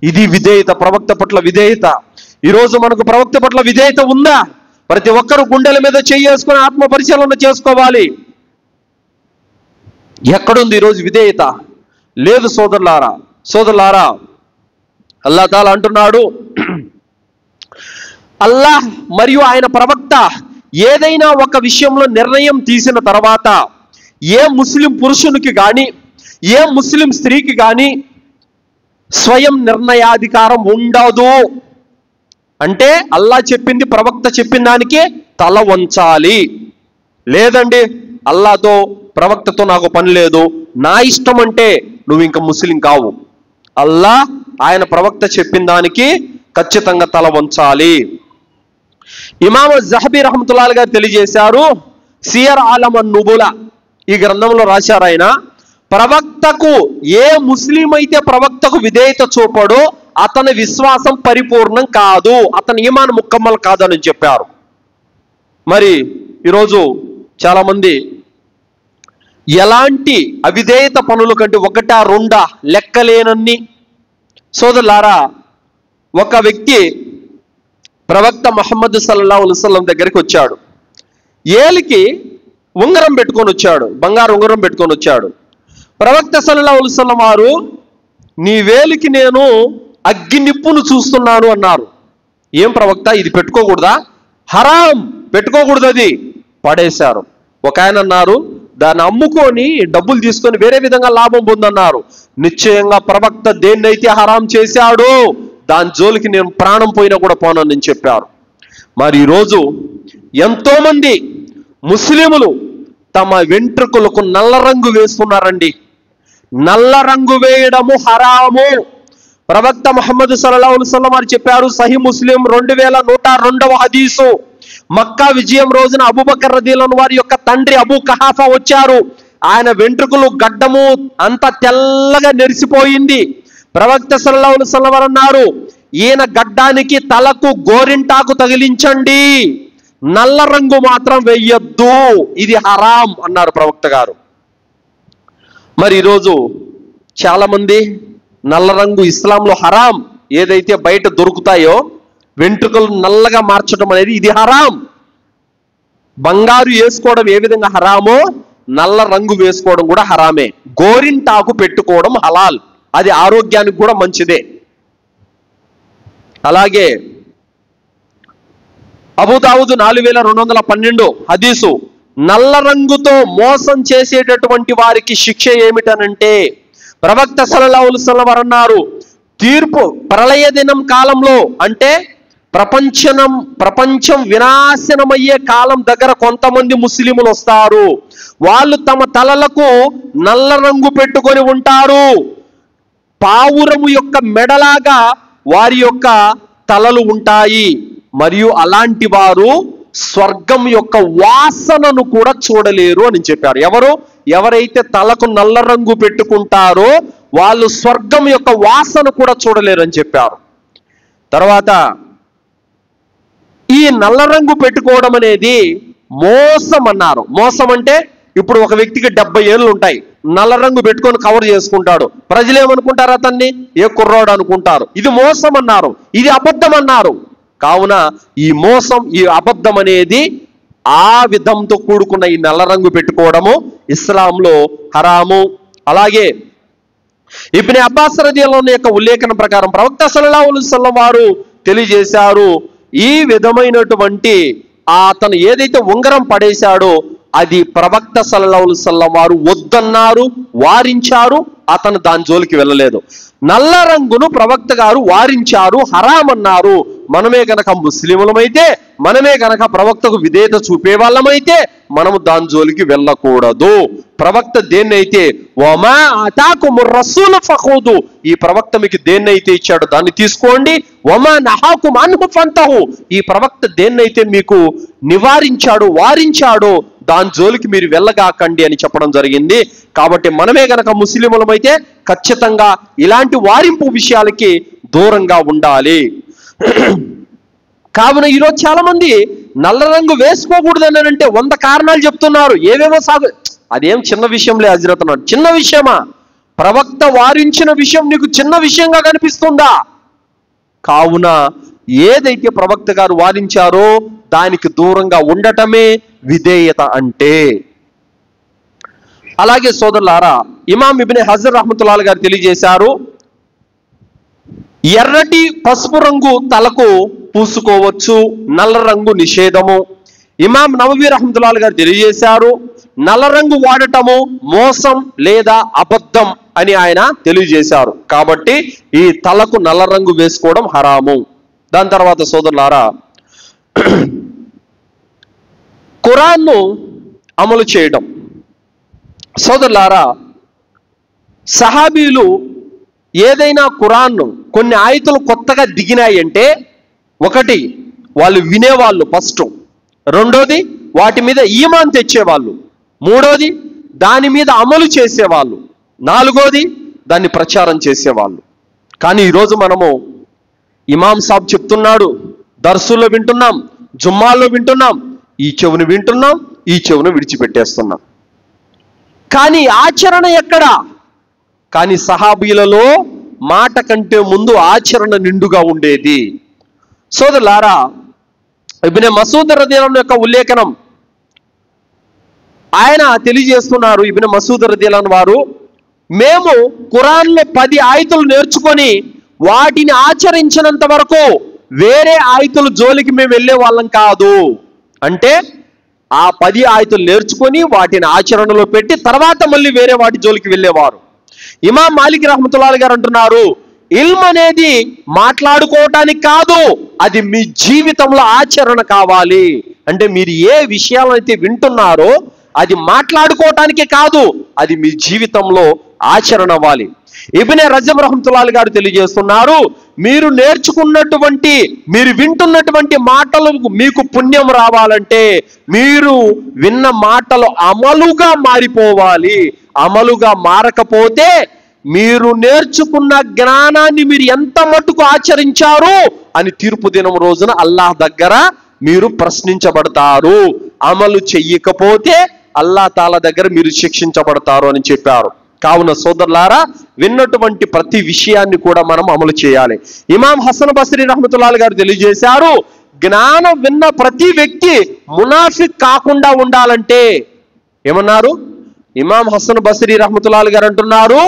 ఇది విధేయత, ప్రవక్త పట్ల విధేయత. ఈరోజు మనకు ప్రవక్త పట్ల విధేయత ఉందా? ప్రతి ఒక్కరు గుండెల మీద చేసుకుని ఆత్మ పరిశీలన చేసుకోవాలి. ఎక్కడుంది ఈరోజు విధేయత? లేదు సోదరులారా. అల్లాహ్ తాలా అంటున్నాడు, అల్లాహ్ మరియు ఆయన ప్రవక్త ఏదైనా ఒక విషయంలో నిర్ణయం తీసిన తర్వాత ఏ ముస్లిం పురుషునికి కానీ ఏ ముస్లిం స్త్రీకి కానీ స్వయం నిర్ణయాధికారం ఉండదు. అంటే అల్లాహ్ చెప్పింది, ప్రవక్త చెప్పిన దానికి తల వంచాలి. లేదండి అల్లాహ్తో ప్రవక్తతో నాకు పని లేదు, నా ఇష్టం అంటే నువ్వు ఇంకా ముస్లిం కావు. అల్లాహ్ ఆయన ప్రవక్త చెప్పిన దానికి ఖచ్చితంగా తల వంచాలి. ఇమామ్ జహబీ రహమతుల్లాహి గారు తెలియజేశారు, సియర్ ఆలం అన్-నుబులా ఈ గ్రంథంలో రాశారు ఆయన, ప్రవక్తకు ఏ ముస్లిం అయితే ప్రవక్తకు విధేయత చూపడో అతని విశ్వాసం పరిపూర్ణం కాదు, అతని ఈమాన్ ముకమ్మల్ కాదని చెప్పారు. మరి ఈరోజు చాలా మంది ఎలాంటి అవిధేయత పనుల కంటే ఒకటా రెండా లెక్కలేనన్ని. సోదరులారా, ఒక వ్యక్తి ప్రవక్త ముహమ్మద్ సల్లల్లాహు అలైహి వసల్లం దగ్గరికి వచ్చాడు. ఏలికి ఉంగరం పెట్టుకొని వచ్చాడు, బంగారు ఉంగరం పెట్టుకొని వచ్చాడు. ప్రవక్త సల్లల్లాహు అలైహి వసల్లం వారు, నీ వేలికి నేను అగ్గి నిప్పును చూస్తున్నాను అన్నారు. ఏం ప్రవక్త, ఇది పెట్టుకోకూడదా? హరాం, పెట్టుకోకూడదు, అది పడేశారు. ఒక ఆయన అన్నారు, దాన్ని అమ్ముకొని డబ్బులు తీసుకొని వేరే విధంగా లాభం పొందన్నారు. నిశ్చయంగా ప్రవక్త దేన్నైతే హరాం చేశాడో దాని జోలికి నేను ప్రాణం పోయినా కూడా పోనని చెప్పారు. మరి ఈరోజు ఎంతో మంది ముస్లిములు తమ వెంట్రుకలకు నల్ల రంగు వేస్తున్నారండి. నల్ల రంగు వేయడము హరాము. ప్రవక్త ముహమ్మద్ సల్లల్లాహు అలైహి వసల్లం వారు చెప్పారు, సహీ ముస్లిం 2102వ హదీసు, మక్కా విజయం రోజున అబూబకర్ రదియల్లాహు వారి యొక్క తండ్రి అబూ కహాఫా వచ్చారు. ఆయన వెంట్రుకలు గడ్డము అంత తెల్లగా నెరిసిపోయింది. ప్రవక్త సల్లల్లాహు అలైహి వసల్లం వారు అన్నారు, ఈయన గడ్డానికి తలకు గోరింటాకు తగిలించండి, నల్ల రంగు మాత్రం వెయ్యొద్దు, ఇది హరాం అన్నారు ప్రవక్త గారు. మరి ఈరోజు చాలా మంది నల్ల రంగు ఇస్లాంలో హరాం, ఏదైతే బయట దొరుకుతాయో వెంట్రుకలు నల్లగా మార్చడం అనేది ఇది హరాం. బంగారు వేసుకోవడం ఏ విధంగా హరామో నల్ల రంగు వేసుకోవడం కూడా హరామే. గోరింటాకు పెట్టుకోవడం హలాల్, అది ఆరోగ్యానికి కూడా మంచిదే. అలాగే అబూ దావూద్ 4212 హదీసు, నల్ల రంగుతో మోసం చేసేటటువంటి వారికి శిక్ష ఏమిటనంటే ప్రవక్త సల్లల్లాహు అలైహి వసల్లం వారు అన్నారు, తీర్పు ప్రళయ దినం కాలంలో, అంటే ప్రపంచం వినాశనమయ్యే కాలం దగ్గర కొంతమంది ముస్లిములు వస్తారు. వాళ్ళు తమ తలలకు నల్ల రంగు పెట్టుకొని ఉంటారు. పావురము యొక్క మెడలాగా వారి యొక్క తలలు ఉంటాయి. మరియు అలాంటి వారు స్వర్గం యొక్క వాసనను కూడా చూడలేరు అని చెప్పారు. ఎవరైతే తలకు నల్ల రంగు పెట్టుకుంటారో వాళ్ళు స్వర్గం యొక్క వాసన కూడా చూడలేరు అని చెప్పారు. తర్వాత ఈ నల్ల రంగు పెట్టుకోవడం అనేది మోసం అన్నారు. మోసం అంటే ఇప్పుడు ఒక వ్యక్తికి 70 ఏళ్ళు ఉంటాయి, నల్ల రంగు పెట్టుకొని కవర్ చేసుకుంటాడు. ప్రజలు ఏమనుకుంటారు, అతన్ని ఏ కుర్రాడు అనుకుంటారు. ఇది మోసం అన్నారు, ఇది అబద్ధం అన్నారు. కావున ఈ మోసం, ఈ అబద్ధం అనేది ఆ విధంతో కూడుకున్న ఈ నల్ల రంగు పెట్టుకోవడము ఇస్లాంలో హరాము. అలాగే ఇబ్నే అబ్బాస్ రదియల్లాహు యొక్క ఉల్లేఖనం ప్రకారం ప్రవక్త సల్లల్లాహు అలైహి వసల్లం వారు తెలియజేశారు, ఈ విధమైనటువంటి అతను ఏదైతే ఉంగరం పడేశాడో అది ప్రవక్త సల్లల్లాహు అలైహి వసల్లం వారు వద్దన్నారు, వారించారు, అతను దాని జోలికి వెళ్ళలేదు. నల్ల రంగును ప్రవక్త గారు వారించారు, హరాం అన్నారు. మనమే గనక ముస్లిములమైతే, మనమే గనక ప్రవక్తకు విధేయత చూపే వాళ్ళమైతే మనము దాని జోలికి వెళ్ళకూడదు. ప్రవక్త దేన్నైతే వమా అతాకుముర్ రసూలు ఫఖుదు, ఈ ప్రవక్త మీకు దేన్నైతే ఇచ్చాడో దాన్ని తీసుకోండి. వమా నహాకుమ్ అన్హు ఫంతహు, ఈ ప్రవక్త దేన్నైతే మీకు నివారించాడో వారించాడో దాని జోలికి మీరు వెళ్ళగాకండి అని చెప్పడం జరిగింది. కాబట్టి మనమే గనక ముస్లిములమైతే ఖచ్చితంగా ఇలాంటి వారింపు విషయాలకి దూరంగా ఉండాలి. కావున ఈరోజు చాలా మంది నల్ల రంగు వేసుకోకూడదని అంటే 100 కారణాలు చెప్తున్నారు. ఏవేవో అదేం చిన్న విషయంలే హజరత్ అన్నాడు. చిన్న విషయమా? ప్రవక్త వారించిన విషయం నీకు చిన్న విషయంగా కనిపిస్తుందా? కావున ఏదైతే ప్రవక్త గారు వారించారో దానికి దూరంగా ఉండటమే విధేయత అంటే. అలాగే సోదరులారా, ఇమాం ఇబ్నే హజర్ రహ్మతుల్లాహి గారు తెలియజేశారు, ఎర్రటి పసుపు రంగు తలకు పూసుకోవచ్చు, నల్ల రంగు నిషేధము. ఇమాం నవవి రహ్మతుల్లాహి గారు తెలియజేశారు, నల్ల రంగు వాడటము మోసం లేదా అబద్ధం అని ఆయన తెలియజేశారు. కాబట్టి ఈ తలకు నల్ల రంగు వేసుకోవడం హరాము. దాని తర్వాత సోదరులారా, ఖురాన్ను అమలు చేయడం. సోదరులారా, సహాబీలు ఏదైనా ఖురాన్ను కొన్ని ఆయతులు కొత్తగా దిగినాయి అంటే, ఒకటి వాళ్ళు వినేవాళ్ళు ఫస్ట్, రెండోది వాటి మీద ఈమాన్ తెచ్చేవాళ్ళు, మూడోది దాని మీద అమలు చేసేవాళ్ళు, నాలుగోది దాన్ని ప్రచారం చేసేవాళ్ళు. కానీ ఈరోజు మనము ఇమాం సాబ్ చెప్తున్నాడు, దర్సుల్లో వింటున్నాం, జుమ్మాల్లో వింటున్నాం, ఈ చెవును వింటున్నాం, ఈ చెవును విడిచిపెట్టేస్తున్నాం. కానీ ఆచరణ ఎక్కడా? కానీ సహాబీలలో మాట కంటే ముందు ఆచరణ నిండుగా ఉండేది. సోదరులారా, ఇబ్నే మసూద్ రదియల్లాహు యొక్క ఉల్లేఖనం ఆయన తెలియజేస్తున్నారు. ఇబ్నే మసూద్ రదియల్లాహు వారు, మేము ఖురాన్లో 10 ఆయతులు నేర్చుకొని వాటిని ఆచరించినంత వరకు వేరే ఆయతుల జోలికి మేము వెళ్ళే వాళ్ళం కాదు. అంటే ఆ 10 ఆయతులు నేర్చుకొని వాటిని ఆచరణలో పెట్టి తర్వాత మళ్ళీ వేరే వాటి జోలికి వెళ్ళేవారు. ఇమాం మాలిక్ రహ్మతుల్లాహి గారు అంటున్నారు, ఇల్మ్ అనేది మాట్లాడుకోవటానికి కాదు, అది మీ జీవితంలో ఆచరణ కావాలి. అంటే మీరు ఏ విషయాలైతే వింటున్నారో అది మాట్లాడుకోవటానికే కాదు, అది మీ జీవితంలో ఆచరణ అవ్వాలి. ఇబ్నే రజబ్ రహ్మతుల్లాహి గారు తెలియజేస్తున్నారు, మీరు నేర్చుకున్నటువంటి, మీరు వింటున్నటువంటి మాటలు మీకు పుణ్యం రావాలంటే మీరు విన్న మాటలు అమలుగా మారిపోవాలి. అమలుగా మారకపోతే మీరు నేర్చుకున్న జ్ఞానాన్ని మీరు ఎంత మట్టుకు ఆచరించారు అని తీర్పు దినం రోజున అల్లాహ్ దగ్గర మీరు ప్రశ్నించబడతారు. అమలు చెయ్యకపోతే అల్లాహ్ తాలా దగ్గర మీరు శిక్షించబడతారు అని చెప్పారు. కావున సోదరులారా, విన్నటువంటి ప్రతి విషయాన్ని కూడా మనం అమలు చేయాలి. ఇమాం హసన్ బస్రీ రహ్మతుల్లాహి గారు తెలియజేశారు, జ్ఞానం విన్న ప్రతి వ్యక్తి మునాఫిక్ కాకుండా ఉండాలంటే ఏమన్నారు? ఇమాం హసన్ బస్రీ రహ్మతుల్లాహి గారు అంటున్నారు,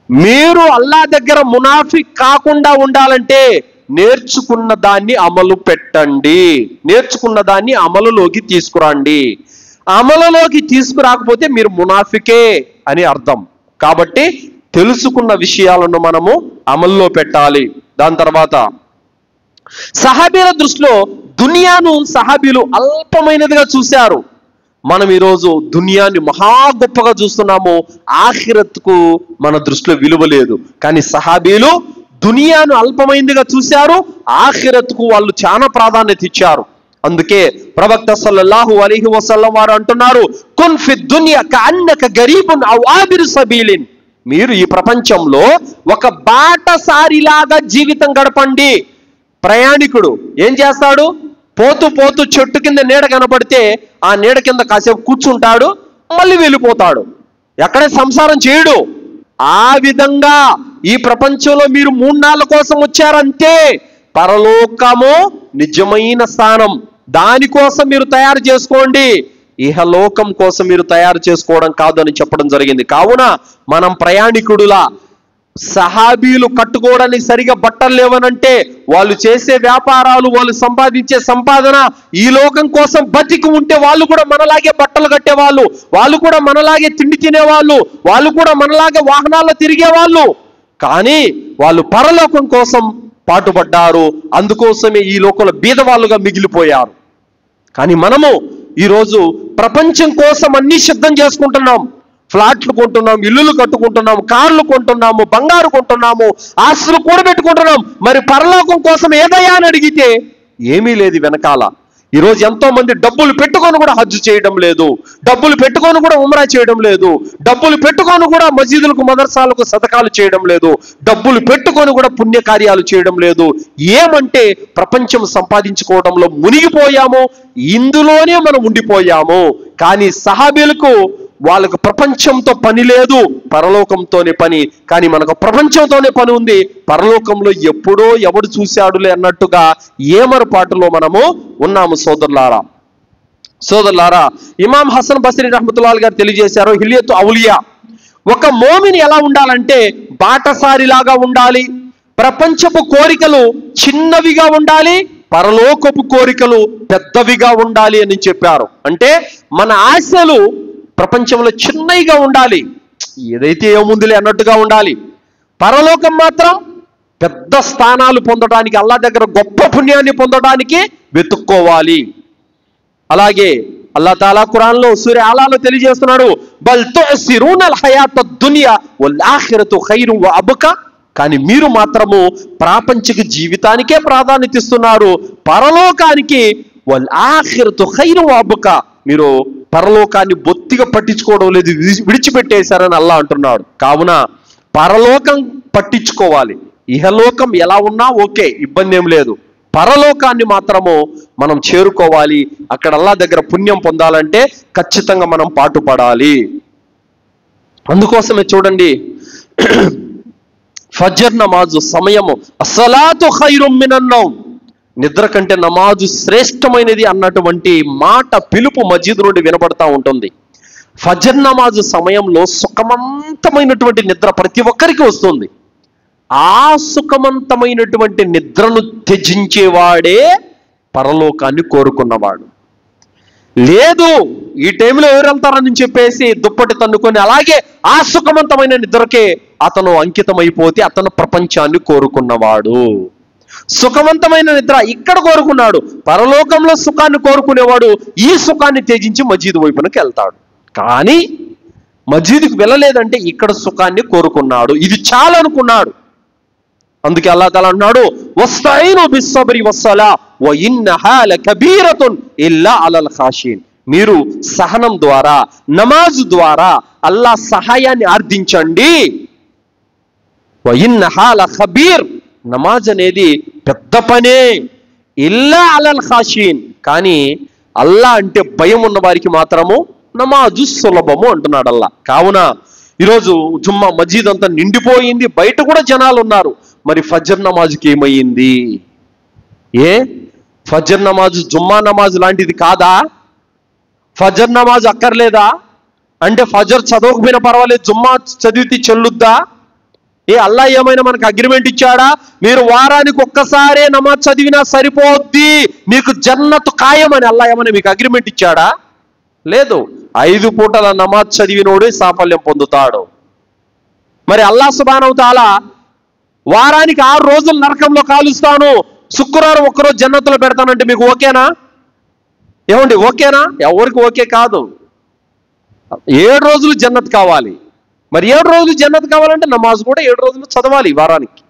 మీరు అల్లాహ్ దగ్గర మునాఫిక్ కాకుండా ఉండాలంటే నేర్చుకున్న దాన్ని అమలు పెట్టండి, నేర్చుకున్న దాన్ని అమలులోకి తీసుకురండి. అమలులోకి తీసుకురాకపోతే మీరు మునాఫికే అని అర్థం. కాబట్టి తెలుసుకున్న విషయాలను మనము అమల్లో పెట్టాలి. దాని తర్వాత సహాబీల దృష్టిలో దునియాను సహాబీలు అల్పమైనదిగా చూశారు. మనం ఈరోజు దునియాని మహా గొప్పగా చూస్తున్నాము, ఆఖిరత్కు మన దృష్టిలో విలువ లేదు. కానీ సహాబీలు దునియాను అల్పమైనదిగా చూశారు, ఆఖిరత్కు వాళ్ళు చాలా ప్రాధాన్యత ఇచ్చారు. అందుకే ప్రవక్త సల్లల్లాహు అలైహి వసల్లం వారు అంటున్నారు, కున్ ఫి దునియా కఅన్నక గరీబున్ ఔ ఆబిరు సబీలిన్, మీరు ఈ ప్రపంచంలో ఒక బాటసారిలాగా జీవితం గడపండి. ప్రయాణికుడు ఏం చేస్తాడు? పోతూ పోతూ చెట్టు కింద నీడ కనబడితే ఆ నీడ కింద కాసేపు కూర్చుంటాడు, మళ్ళీ వెళ్ళిపోతాడు, ఎక్కడ సంసారం చేయడు. ఆ విధంగా ఈ ప్రపంచంలో మీరు 3 నాళ్ళ కోసం వచ్చారంతే. పరలోకము నిజమైన స్థానం, దానికోసం మీరు తయారు చేసుకోండి, ఇహలోకం కోసం మీరు తయారు చేసుకోవడం కాదు అని చెప్పడం జరిగింది. కావున మనం ప్రయాణికుడులా, సహాబీలు కట్టుకోవడానికి సరిగా బట్టలు లేవనంటే వాళ్ళు చేసే వ్యాపారాలు, వాళ్ళు సంపాదించే సంపాదన ఈ లోకం కోసం బతికి ఉంటే వాళ్ళు కూడా మనలాగే బట్టలు కట్టేవాళ్ళు, వాళ్ళు కూడా మనలాగే తిండి తినేవాళ్ళు, వాళ్ళు కూడా మనలాగే వాహనాల్లో తిరిగేవాళ్ళు. కానీ వాళ్ళు పరలోకం కోసం పాటుపడ్డారు. అందుకోసమే ఈ లోకంలో బీదవాళ్ళుగా మిగిలిపోయారు. కానీ మనము ఈరోజు ప్రపంచం కోసం అన్ని సిద్ధం చేసుకుంటున్నాం. ఫ్లాట్లు కొంటున్నాం, ఇల్లులు కట్టుకుంటున్నాం, కార్లు కొంటున్నాము, బంగారు కొంటున్నాము, ఆస్తులు కూడబెట్టుకుంటున్నాం. మరి పరలోకం కోసం ఏదయ్యా అని అడిగితే ఏమీ లేదు వెనకాల. ఈరోజు ఎంతో మంది డబ్బులు పెట్టుకొని కూడా హజ్జు చేయడం లేదు, డబ్బులు పెట్టుకొని కూడా ఉమ్రా చేయడం లేదు, డబ్బులు పెట్టుకొని కూడా మసీదులకు మదర్సాలకు సదకాలు చేయడం లేదు, డబ్బులు పెట్టుకొని కూడా పుణ్యకార్యాలు చేయడం లేదు. ఏమంటే ప్రపంచం సంపాదించుకోవడంలో మునిగిపోయాము, ఇందులోనే మనం ఉండిపోయాము. కానీ సహాబీలకు వాళ్ళకు ప్రపంచంతో పని లేదు, పరలోకంతోనే పని. కానీ మనకు ప్రపంచంతోనే పని ఉంది, పరలోకంలో ఎప్పుడో ఎవడు చూశాడులే అన్నట్టుగా ఏమరపాటులో మనము ఉన్నాము. సోదరులారా, ఇమాం హసన్ బస్రీ రహ్మతుల్లాహి గారు తెలియజేశారు, హిలియతు ఔలియా, ఒక మోమిన్ ఎలా ఉండాలంటే బాటసారిలాగా ఉండాలి, ప్రపంచపు కోరికలు చిన్నవిగా ఉండాలి, పరలోకపు కోరికలు పెద్దవిగా ఉండాలి అని చెప్పారు. అంటే మన ఆశలు ప్రపంచంలో చిన్నవిగా ఉండాలి, ఏదైతే ఏముందిలే అన్నట్టుగా ఉండాలి. పరలోకం మాత్రం పెద్ద స్థానాలు పొందడానికి, అల్లాహ్ దగ్గర గొప్ప పుణ్యాన్ని పొందడానికి వెతుక్కోవాలి. అలాగే అల్లాహ్ తాలా ఖురాన్లో సూరా ఆలాలో తెలియజేస్తున్నాడు, బల్ తుసిరూనల్ హయాతద్ దునియా వల్ ఆఖిరతు ఖైరు వ అబ్కా. కానీ మీరు మాత్రము ప్రాపంచిక జీవితానికే ప్రాధాన్యత ఇస్తున్నారు, పరలోకానికి వల్ ఆఖిరతు ఖైరు వ అబ్కా, మీరు పరలోకాన్ని బొత్తిగా పట్టించుకోవడం లేదు, విడిచిపెట్టేశారని అల్లాహ్ అంటున్నాడు. కావున పరలోకం పట్టించుకోవాలి. ఇహలోకం ఎలా ఉన్నా ఓకే, ఇబ్బంది ఏం లేదు. పరలోకాన్ని మాత్రము మనం చేరుకోవాలి. అక్కడ అల్లాహ్ దగ్గర పుణ్యం పొందాలంటే ఖచ్చితంగా మనం పాటుపడాలి. అందుకోసమే చూడండి, ఫజర్ నమాజు సమయము, అస్సలాతు ఖైరుమ్ మినన్ నౌమ్, నిద్ర కంటే నమాజు శ్రేష్టమైనది అన్నటువంటి మాట పిలుపు మస్జిద్ నుండి వినబడతా ఉంటుంది. ఫజర్ నమాజు సమయంలో సుఖవంతమైనటువంటి నిద్ర ప్రతి ఒక్కరికి వస్తుంది. ఆ సుఖవంతమైనటువంటి నిద్రను త్యజించేవాడే పరలోకాన్ని కోరుకున్నవాడు. లేదు ఈ టైంలో ఎవరు వెళ్తారని చెప్పేసి దుప్పటి తన్నుకొని అలాగే ఆ సుఖవంతమైన నిద్రకే అతను అంకితమైపోతే అతను ప్రపంచాన్ని కోరుకున్నవాడు. సుఖవంతమైన నిద్ర ఇక్కడ కోరుకున్నాడు, పరలోకంలో సుఖాన్ని కోరుకునేవాడు ఈ సుఖాన్ని త్యజించి మస్జిద్ వైపునకి వెళ్తాడు. కానీ మస్జిద్కి వెళ్ళలేదంటే ఇక్కడ సుఖాన్ని కోరుకున్నాడు, ఇది చాలా అనుకున్నాడు. అందుకే అల్లాహ్ తాలా అన్నాడు, వస్తైను బిస్సబ్రి వస్సలా వ ఇన్నహా లకబీరతున్ ఇల్లా అలల్ ఖాషిన్, మీరు సహనం ద్వారా నమాజ్ ద్వారా అల్లాహ్ సహాయాన్ని ఆర్థించండి. వ ఇన్నహా లఖబీర్, నమాజ్ అనేది పెద్ద పనే, ఇల్లా అలల్ ఖాషిన్, కానీ అల్లా అంటే భయం ఉన్న వారికి మాత్రము నమాజు సులభము అంటున్నాడు అల్లా. కావున ఈరోజు జుమ్మా మస్జిద్ అంతా నిండిపోయింది, బయట కూడా జనాలు ఉన్నారు. మరి ఫజర్ నమాజుకి ఏమయ్యింది? ఫజర్ నమాజు జుమ్మా నమాజ్ లాంటిది కాదా? ఫజర్ నమాజ్ అక్కర్లేదా? అంటే ఫజర్ చదవకపోయినా పర్వాలేదు, జుమ్మా చదివితే చెల్లుద్దా? అల్లా ఏమైనా మనకు అగ్రిమెంట్ ఇచ్చాడా? మీరు వారానికి ఒక్కసారే నమాజ్ చదివినా సరిపోద్ది, మీకు జన్నతు ఖాయమని అల్లా ఏమైనా మీకు అగ్రిమెంట్ ఇచ్చాడా? లేదు. 5 పూటల నమాజ్ చదివినోడే సాఫల్యం పొందుతాడు. మరి అల్లాహ్ సుబ్హానహు తఆలా వారానికి 6 రోజులు నరకంలో కాలుస్తాను, శుక్రవారం ఒక్కరోజు జన్నతులో పెడతానంటే మీకు ఓకేనా? ఏమండి ఓకేనా? ఎవరికి ఓకే కాదు. 7 రోజులు జన్నత్ కావాలి. మరి 7 రోజులు జన్నత్ కావాలంటే నమాజ్ కూడా 7 రోజులు చదవాలి వారానికి.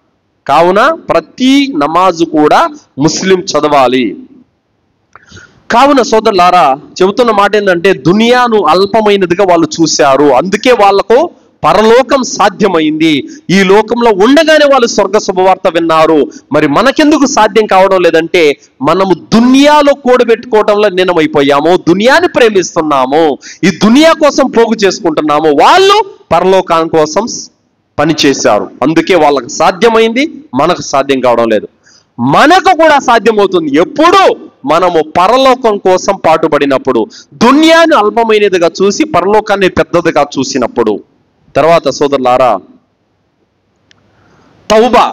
కావున ప్రతి నమాజు కూడా ముస్లిం చదవాలి. కావున సోదరులారా, చెబుతున్న మాట ఏంటంటే దునియాను అల్పమైనదిగా వాళ్ళు చూశారు, అందుకే వాళ్లకు పరలోకం సాధ్యమైంది. ఈ లోకంలో ఉండగానే వాళ్ళు స్వర్గ శుభవార్త విన్నారు. మరి మనకెందుకు సాధ్యం కావడం లేదంటే మనము దునియాలో కూడబెట్టుకోవడంలో లీనమైపోయాము, దునియాని ప్రేమిస్తున్నాము, ఈ దునియా కోసం పోగు చేసుకుంటున్నాము. వాళ్ళు పరలోకం కోసం పనిచేశారు, అందుకే వాళ్ళకి సాధ్యమైంది, మనకు సాధ్యం కావడం లేదు. మనకు కూడా సాధ్యమవుతుంది ఎప్పుడు? మనము పరలోకం కోసం పాటుపడినప్పుడు, దునియాను అల్పమైనదిగా చూసి పరలోకాన్ని పెద్దదిగా చూసినప్పుడు. తర్వాత సోదరులారా, తౌబా,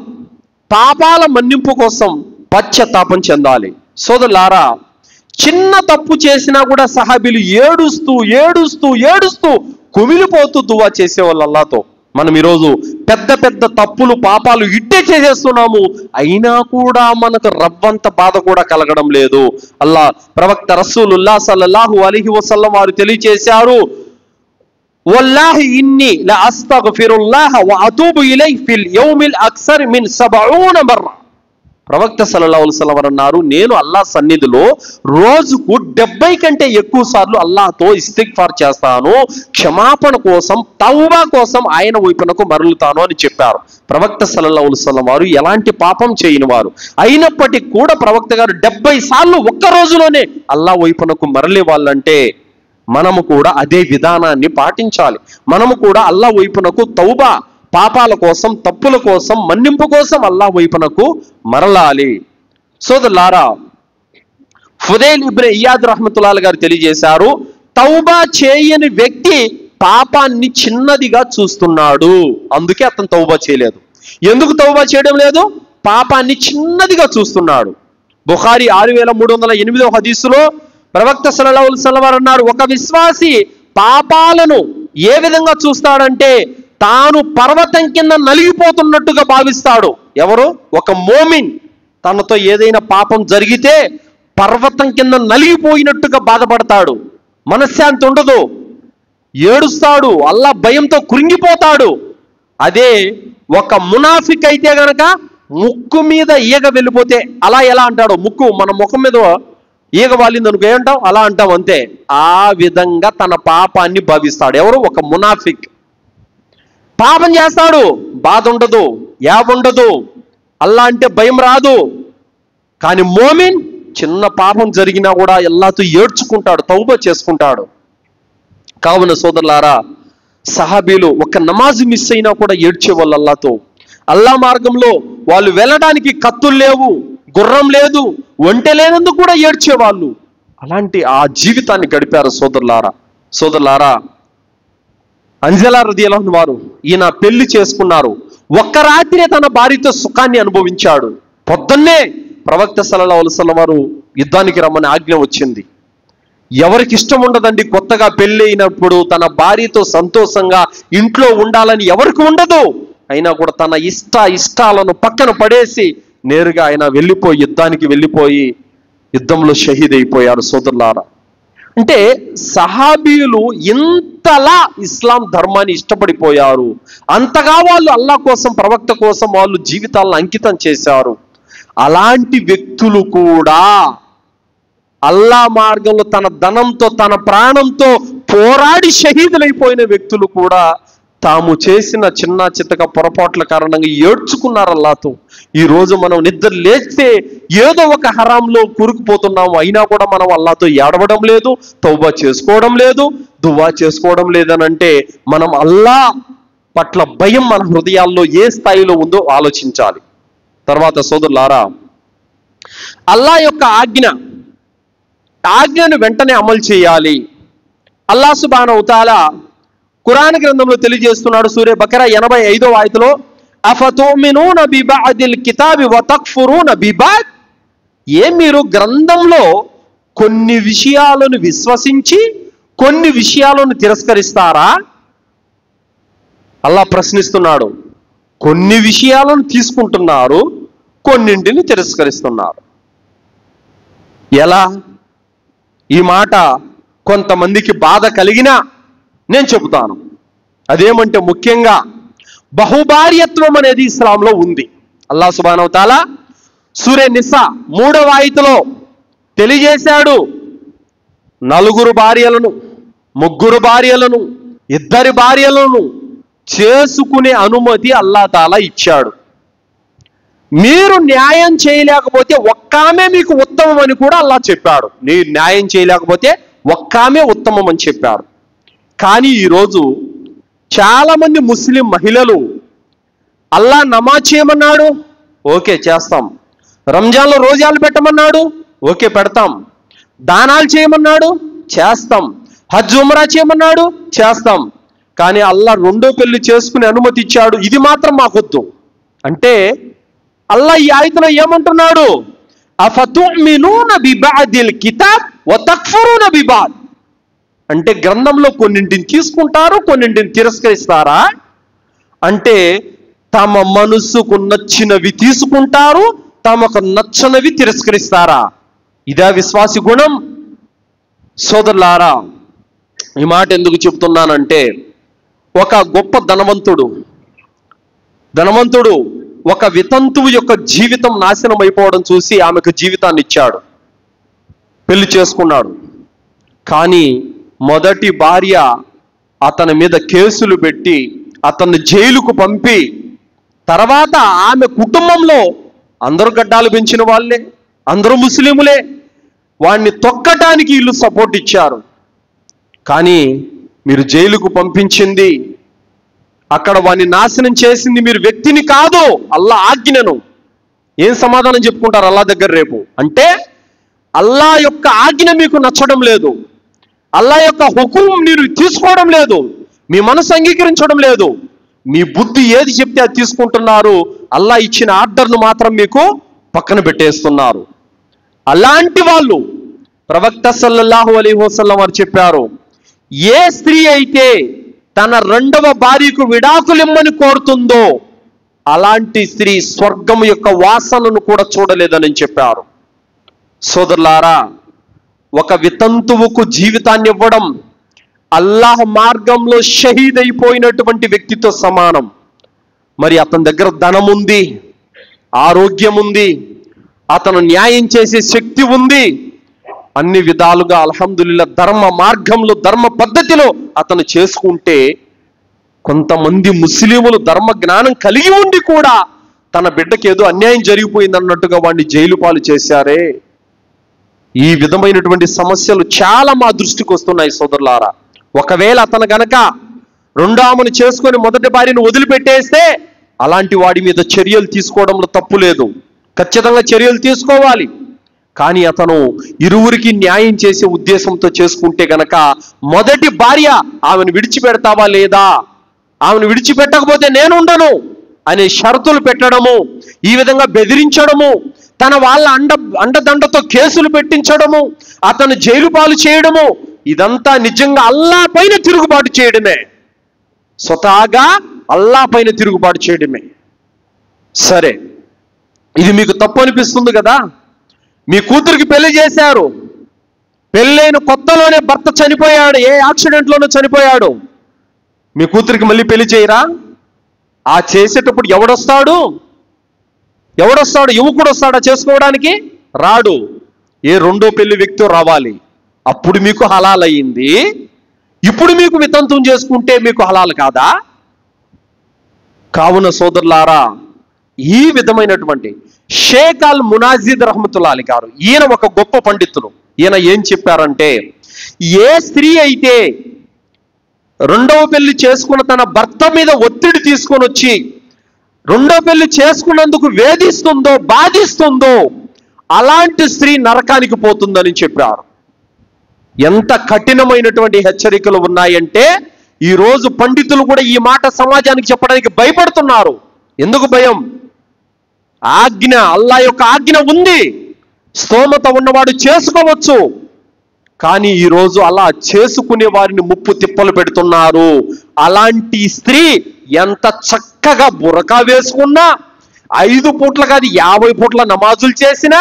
పాపాల మన్నింపు కోసం పశ్చాత్తాపం చెందాలి. సోదరులారా, చిన్న తప్పు చేసినా కూడా సహాబీలు ఏడుస్తూ ఏడుస్తూ ఏడుస్తూ కుమిలిపోతూ దువా చేసేవాళ్ళు అల్లాహ్తో. మనం ఈరోజు పెద్ద పెద్ద తప్పులు పాపాలు ఇట్టే చేసేస్తున్నాము, అయినా కూడా మనకు రవ్వంత బాధ కూడా కలగడం లేదు. అల్లా ప్రవక్త రసూలుల్లాహ్ సల్లల్లాహు అలైహి వసల్లం వారు తెలియజేశారు, వల్లాహి ఇన్ని లా అస్తగ్ఫిరుల్లాహ వ అతూబు ఇలైహి ఫిల్ యౌమిల్ అక్సర్ మిన్ 70 మర్ర. ప్రవక్త సల్లల్లాహు అలైహి వసల్లం వారు అన్నారు, నేను అల్లాహ్ సన్నిధిలో రోజుకు 70 కంటే ఎక్కువ సార్లు అల్లాహ్తో ఇస్తిగ్ఫార్ చేస్తాను, క్షమాపణ కోసం, తౌబా కోసం ఆయన వైపునకు మరలుతాను అని చెప్పారు. ప్రవక్త సల్లల్లాహు అలైహి వసల్లం వారు ఎలాంటి పాపం చేయని వారు, అయినప్పటికీ కూడా ప్రవక్త గారు 70 సార్లు ఒక్క రోజులోనే అల్లాహ్ వైపునకు మరలే వాళ్ళంటే మనము కూడా అదే విధానాన్ని పాటించాలి. మనము కూడా అల్లాహ్ వైపునకు తౌబా, పాపాల కోసం, తప్పుల కోసం, మన్నింపు కోసం అల్లాహ్ వైపునకు మరలాలి. సోదరులారా, ఫుదైల్ ఇబ్న్ ఇయాద్ రహ్మతుల్లాహి గారు తెలియజేశారు, తౌబా చేయని వ్యక్తి పాపాన్ని చిన్నదిగా చూస్తున్నాడు, అందుకే అతను తౌబా చేయలేదు. ఎందుకు తౌబా చేయడం లేదు? పాపాన్ని చిన్నదిగా చూస్తున్నాడు. బుఖారీ 6308 హదీసులో ప్రవక్త సల్లల్లాహు అలైహి వసల్లం వారు అన్నారు, ఒక విశ్వాసి పాపాలను ఏ విధంగా చూస్తాడంటే తాను పర్వతం కింద నలిగిపోతున్నట్టుగా భావిస్తాడు. ఎవరు? ఒక మోమిన్ తనతో ఏదైనా పాపం జరిగితే పర్వతం కింద నలిగిపోయినట్టుగా బాధపడతాడు, మనశ్శాంతి ఉండదు, ఏడుస్తాడు, అల్లాహ్ భయంతో కృంగిపోతాడు. అదే ఒక మునాఫిక్ అయితే గనక ముక్కు మీద ఈగ వెళ్ళిపోతే అలా ఎలా అంటాడు, ముక్కు మన ముఖం మీద ఈగ వాలింది అనుకో ఏమంటాం, అలా అంటాం అంతే. ఆ విధంగా తన పాపాన్ని భావిస్తాడు. ఎవరు? ఒక మునాఫిక్. పాపం చేస్తాడు, బాధ ఉండదు, యాబ ఉండదు, అల్లా అంటే భయం రాదు. కానీ మోమిన్ చిన్న పాపం జరిగినా కూడా అల్లాహ్తో ఏడ్చుకుంటాడు, తౌబా చేసుకుంటాడు. కావున సోదరులారా, సహాబీలు ఒక నమాజ్ మిస్ అయినా కూడా ఏడ్చేవాళ్ళు అల్లాహ్తో. అల్లా మార్గంలో వాళ్ళు వెళ్ళడానికి కత్తులు లేవు, గుర్రం లేదు, ఒంటె లేనందుకు కూడా ఏడ్చేవాళ్ళు. అలాంటి ఆ జీవితాన్ని గడిపారు సోదరులారా. అంజలా రదియల్లాహు అన్హా వారు ఈయన పెళ్లి చేసుకున్నారు. ఒక్క రాత్రే తన భార్యతో సుఖాన్ని అనుభవించాడు. పొద్దున్నే ప్రవక్త సల్లల్లాహు అలైహి వసల్లం వారు యుద్ధానికి రమ్మని ఆజ్ఞ వచ్చింది. ఎవరికి ఇష్టం ఉండదండి కొత్తగా పెళ్లి అయినప్పుడు తన భార్యతో సంతోషంగా ఇంట్లో ఉండాలని ఎవరికి ఉండదు. అయినా కూడా తన ఇష్టాలను పక్కన పడేసి నేరుగా ఆయన యుద్ధానికి వెళ్ళిపోయి యుద్ధంలో షహీద్ అయిపోయారు. సోదరులారా, అంటే సహాబీలు ఇంతలా ఇస్లాం ధర్మాన్ని ఇష్టపడిపోయారు, అంతగా వాళ్ళు అల్లాహ్ కోసం, ప్రవక్త కోసం వాళ్ళు జీవితాలను అంకితం చేశారు. అలాంటి వ్యక్తులు కూడా అల్లా మార్గంలో తన ధనంతో, తన ప్రాణంతో పోరాడి షహీదులైపోయిన వ్యక్తులు కూడా తాము చేసిన చిన్న చిత్తక పొరపాట్ల కారణంగా ఏడ్చుకున్నారు అల్లాహ్తో. ఈ రోజు మనం నిద్ర లేస్తే ఏదో ఒక హరాంలో కూరుకుపోతున్నాము, అయినా కూడా మనం అల్లాహ్తో ఏడవడం లేదు, తౌబా చేసుకోవడం లేదు, దువా చేసుకోవడం లేదనంటే మనం అల్లాహ్ పట్ల భయం మన హృదయాల్లో ఏ స్థాయిలో ఉందో ఆలోచించాలి. తర్వాత సోదరులారా, అల్లాహ్ యొక్క ఆజ్ఞను వెంటనే అమలు చేయాలి. అల్లాహ్ సుబ్హానహు వ తఆలా ఖురాన్ గ్రంథంలో తెలియజేస్తున్నాడు. సూరే బకరా 85వ ఆయతలో, అఫతుమినూన బిబఅదిల్ కితాబి వ తక్ఫురూన బిబఅద్. మీరు గ్రంథంలో కొన్ని విషయాలను విశ్వసించి కొన్ని విషయాలను తిరస్కరిస్తారా? అల్లాహ్ ప్రశ్నిస్తున్నాడు. కొన్ని విషయాలను తీసుకుంటున్నారు, కొన్నింటిని తిరస్కరిస్తున్నారు. ఎలా? ఈ మాట కొంతమందికి బాధ కలిగినా నేను చెబుతాను. అదేమంటే ముఖ్యంగా బహుభార్యత్వం అనేది ఇస్లాంలో ఉంది. అల్లాహ్ సుబ్హానహు వ తఆలా సూరే నిసా 3వ ఆయతలో తెలియజేశాడు, 4 భార్యలను, 3 భార్యలను, 2 భార్యలను చేసుకునే అనుమతి అల్లాహ్ తాలా ఇచ్చాడు. మీరు న్యాయం చేయలేకపోతే ఒక్కామే మీకు ఉత్తమం అని కూడా అల్లాహ్ చెప్పాడు. మీరు న్యాయం చేయలేకపోతే ఒక్కామే ఉత్తమం అని చెప్పారు. కానీ ఈరోజు చాలా మంది ముస్లిం మహిళలు అల్లాహ్ నమాజ్ చేయమన్నాడు, ఓకే చేస్తాం. రంజాన్లో రోజాలు పెట్టమన్నాడు, ఓకే పెడతాం. దానాలు చేయమన్నాడు, చేస్తాం. హజ్ ఉమ్రా చేయమన్నాడు, చేస్తాం. కానీ అల్లాహ్ 2వ పెళ్లి చేసుకునే అనుమతి ఇచ్చాడు, ఇది మాత్రం మాకొద్దు అంటే అల్లాహ్ ఈ ఆయతలో ఏమంటున్నాడు? అఫతుమినూన బిబఅదిల్ కితాబ్ వ తక్ఫురూన బిబఅద్. అంటే గ్రంథంలో కొన్నింటిని తీసుకుంటారు, కొన్నింటిని తిరస్కరిస్తారా? అంటే తమ మనసుకు నచ్చినవి తీసుకుంటారు, తమకు నచ్చనివి తిరస్కరిస్తారా? ఇదే విశ్వాసి గుణం. సోదరులారా, ఈ మాట ఎందుకు చెప్తున్నానంటే, ఒక గొప్ప ధనవంతుడు ఒక వితంతువు యొక్క జీవితం నాశనం అయిపోవడం చూసి ఆమెకు జీవితాన్ని ఇచ్చాడు, పెళ్లి చేసుకున్నాడు. కానీ మొదటి భార్య అతని మీద కేసులు పెట్టి అతన్ని జైలుకు పంపి, తర్వాత ఆమె కుటుంబంలో అందరూ గడ్డాలు పెంచిన వాళ్ళే, అందరూ ముస్లిములే, వాడిని తొక్కటానికి వీళ్ళు సపోర్ట్ ఇచ్చారు. కానీ మీరు జైలుకు పంపించింది, అక్కడ వాడిని నాశనం చేసింది మీరు వ్యక్తిని కాదు, అల్లా ఆజ్ఞను. ఏం సమాధానం చెప్పుకుంటారు అల్లా దగ్గర రేపు? అంటే అల్లా యొక్క ఆజ్ఞ మీకు నచ్చడం లేదు, అల్లా యొక్క హుకుం మీరు తీసుకోవడం లేదు, మీ మనసు అంగీకరించడం లేదు, మీ బుద్ధి ఏది చెప్తే అది తీసుకుంటున్నారు, అల్లా ఇచ్చిన ఆర్డర్ను మాత్రం మీకు పక్కన పెట్టేస్తున్నారు. అలాంటి వాళ్ళు ప్రవక్త సల్లల్లాహు అలైహి వసల్లం వారు చెప్పారు, ఏ స్త్రీ అయితే తన రెండవ భార్యకు విడాకులిమ్మని కోరుతుందో అలాంటి స్త్రీ స్వర్గం యొక్క వాసనను కూడా చూడలేదని చెప్పారు. సోదరులారా, ఒక వితంతువుకు జీవితాన్ని ఇవ్వడం అల్లాహ్ మార్గంలో షహీద్ అయిపోయినటువంటి వ్యక్తితో సమానం. మరి అతని దగ్గర ధనం ఉంది, ఆరోగ్యం ఉంది, అతను న్యాయం చేసే శక్తి ఉంది, అన్ని విధాలుగా అల్హమ్దులిల్లా ధర్మ మార్గంలో ధర్మ పద్ధతిలో అతను చేసుకుంటే, కొంతమంది ముస్లిములు ధర్మ జ్ఞానం కలిగి ఉండి కూడా తన బిడ్డకి ఏదో అన్యాయం జరిగిపోయింది అన్నట్టుగా వాడిని జైలు పాలు చేశారే. ఈ విధమైనటువంటి సమస్యలు చాలా మా దృష్టికి వస్తున్నాయి సోదరులారా. ఒకవేళ అతను గనక రెండో ఆమెను చేసుకొని మొదటి భార్యను వదిలిపెట్టేస్తే అలాంటి వాడి మీద చర్యలు తీసుకోవడంలో తప్పు లేదు, ఖచ్చితంగా చర్యలు తీసుకోవాలి. కానీ అతను ఇరువురికి న్యాయం చేసే ఉద్దేశంతో చేసుకుంటే గనక మొదటి భార్య ఆమెను విడిచిపెడతావా లేదా, ఆమెను విడిచిపెట్టకపోతే నేను ఉండను అనే షరతులు పెట్టడము, ఈ విధంగా బెదిరించడము, తన వాళ్ళ అండదండతో కేసులు పెట్టించడము, అతను జైలు పాలు చేయడము, ఇదంతా నిజంగా అల్లా పైన తిరుగుబాటు చేయడమే, స్వతహాగా అల్లా పైన తిరుగుబాటు చేయడమే. సరే, ఇది మీకు తప్పు అనిపిస్తుంది కదా. మీ కూతురికి పెళ్లి చేశారు, పెళ్ళైన కొత్తలోనే భర్త చనిపోయాడు, ఏ యాక్సిడెంట్లోనూ చనిపోయాడు, మీ కూతురికి మళ్ళీ పెళ్లి చేయరా? ఆ చేసేటప్పుడు ఎవడొస్తాడు? యువకుడు వస్తాడా చేసుకోవడానికి? రాడు. ఏ రెండో పెళ్లి వ్యక్తి రావాలి, అప్పుడు మీకు హలాల్ అయ్యింది. ఇప్పుడు మీకు వితంతుం చేసుకుంటే మీకు హలాల్ కాదా? కావున సోదరులారా, ఈ విధమైనటువంటి షేక్ అల్ మునాజిద్ రహమతుల్లాహి అలైహి గారు, ఈయన ఒక గొప్ప పండితులు. ఈయన ఏం చెప్పారంటే, ఏ స్త్రీ అయితే రెండవ పెళ్లి చేసుకున్న తన భర్త మీద ఒత్తిడి తీసుకొని వచ్చి రెండో పెళ్లి చేసుకున్నందుకు వేధిస్తుందో బాధిస్తుందో అలాంటి స్త్రీ నరకానికి పోతుందని చెప్పారు. ఎంత కఠినమైనటువంటి హెచ్చరికలు ఉన్నాయంటే, ఈరోజు పండితులు కూడా ఈ మాట సమాజానికి చెప్పడానికి భయపడుతున్నారు. ఎందుకు భయం? ఆజ్ఞ, అల్లా యొక్క ఆజ్ఞ ఉంది, స్తోమత ఉన్నవాడు చేసుకోవచ్చు. కానీ ఈరోజు అలా చేసుకునే వారిని ముప్పు తిప్పలు పెడుతున్నారు. అలాంటి స్త్రీ ఎంత చక్కగా బురకా వేసుకున్నా, 5 పూట్ల కాదు 50 పూట్ల నమాజులు చేసినా,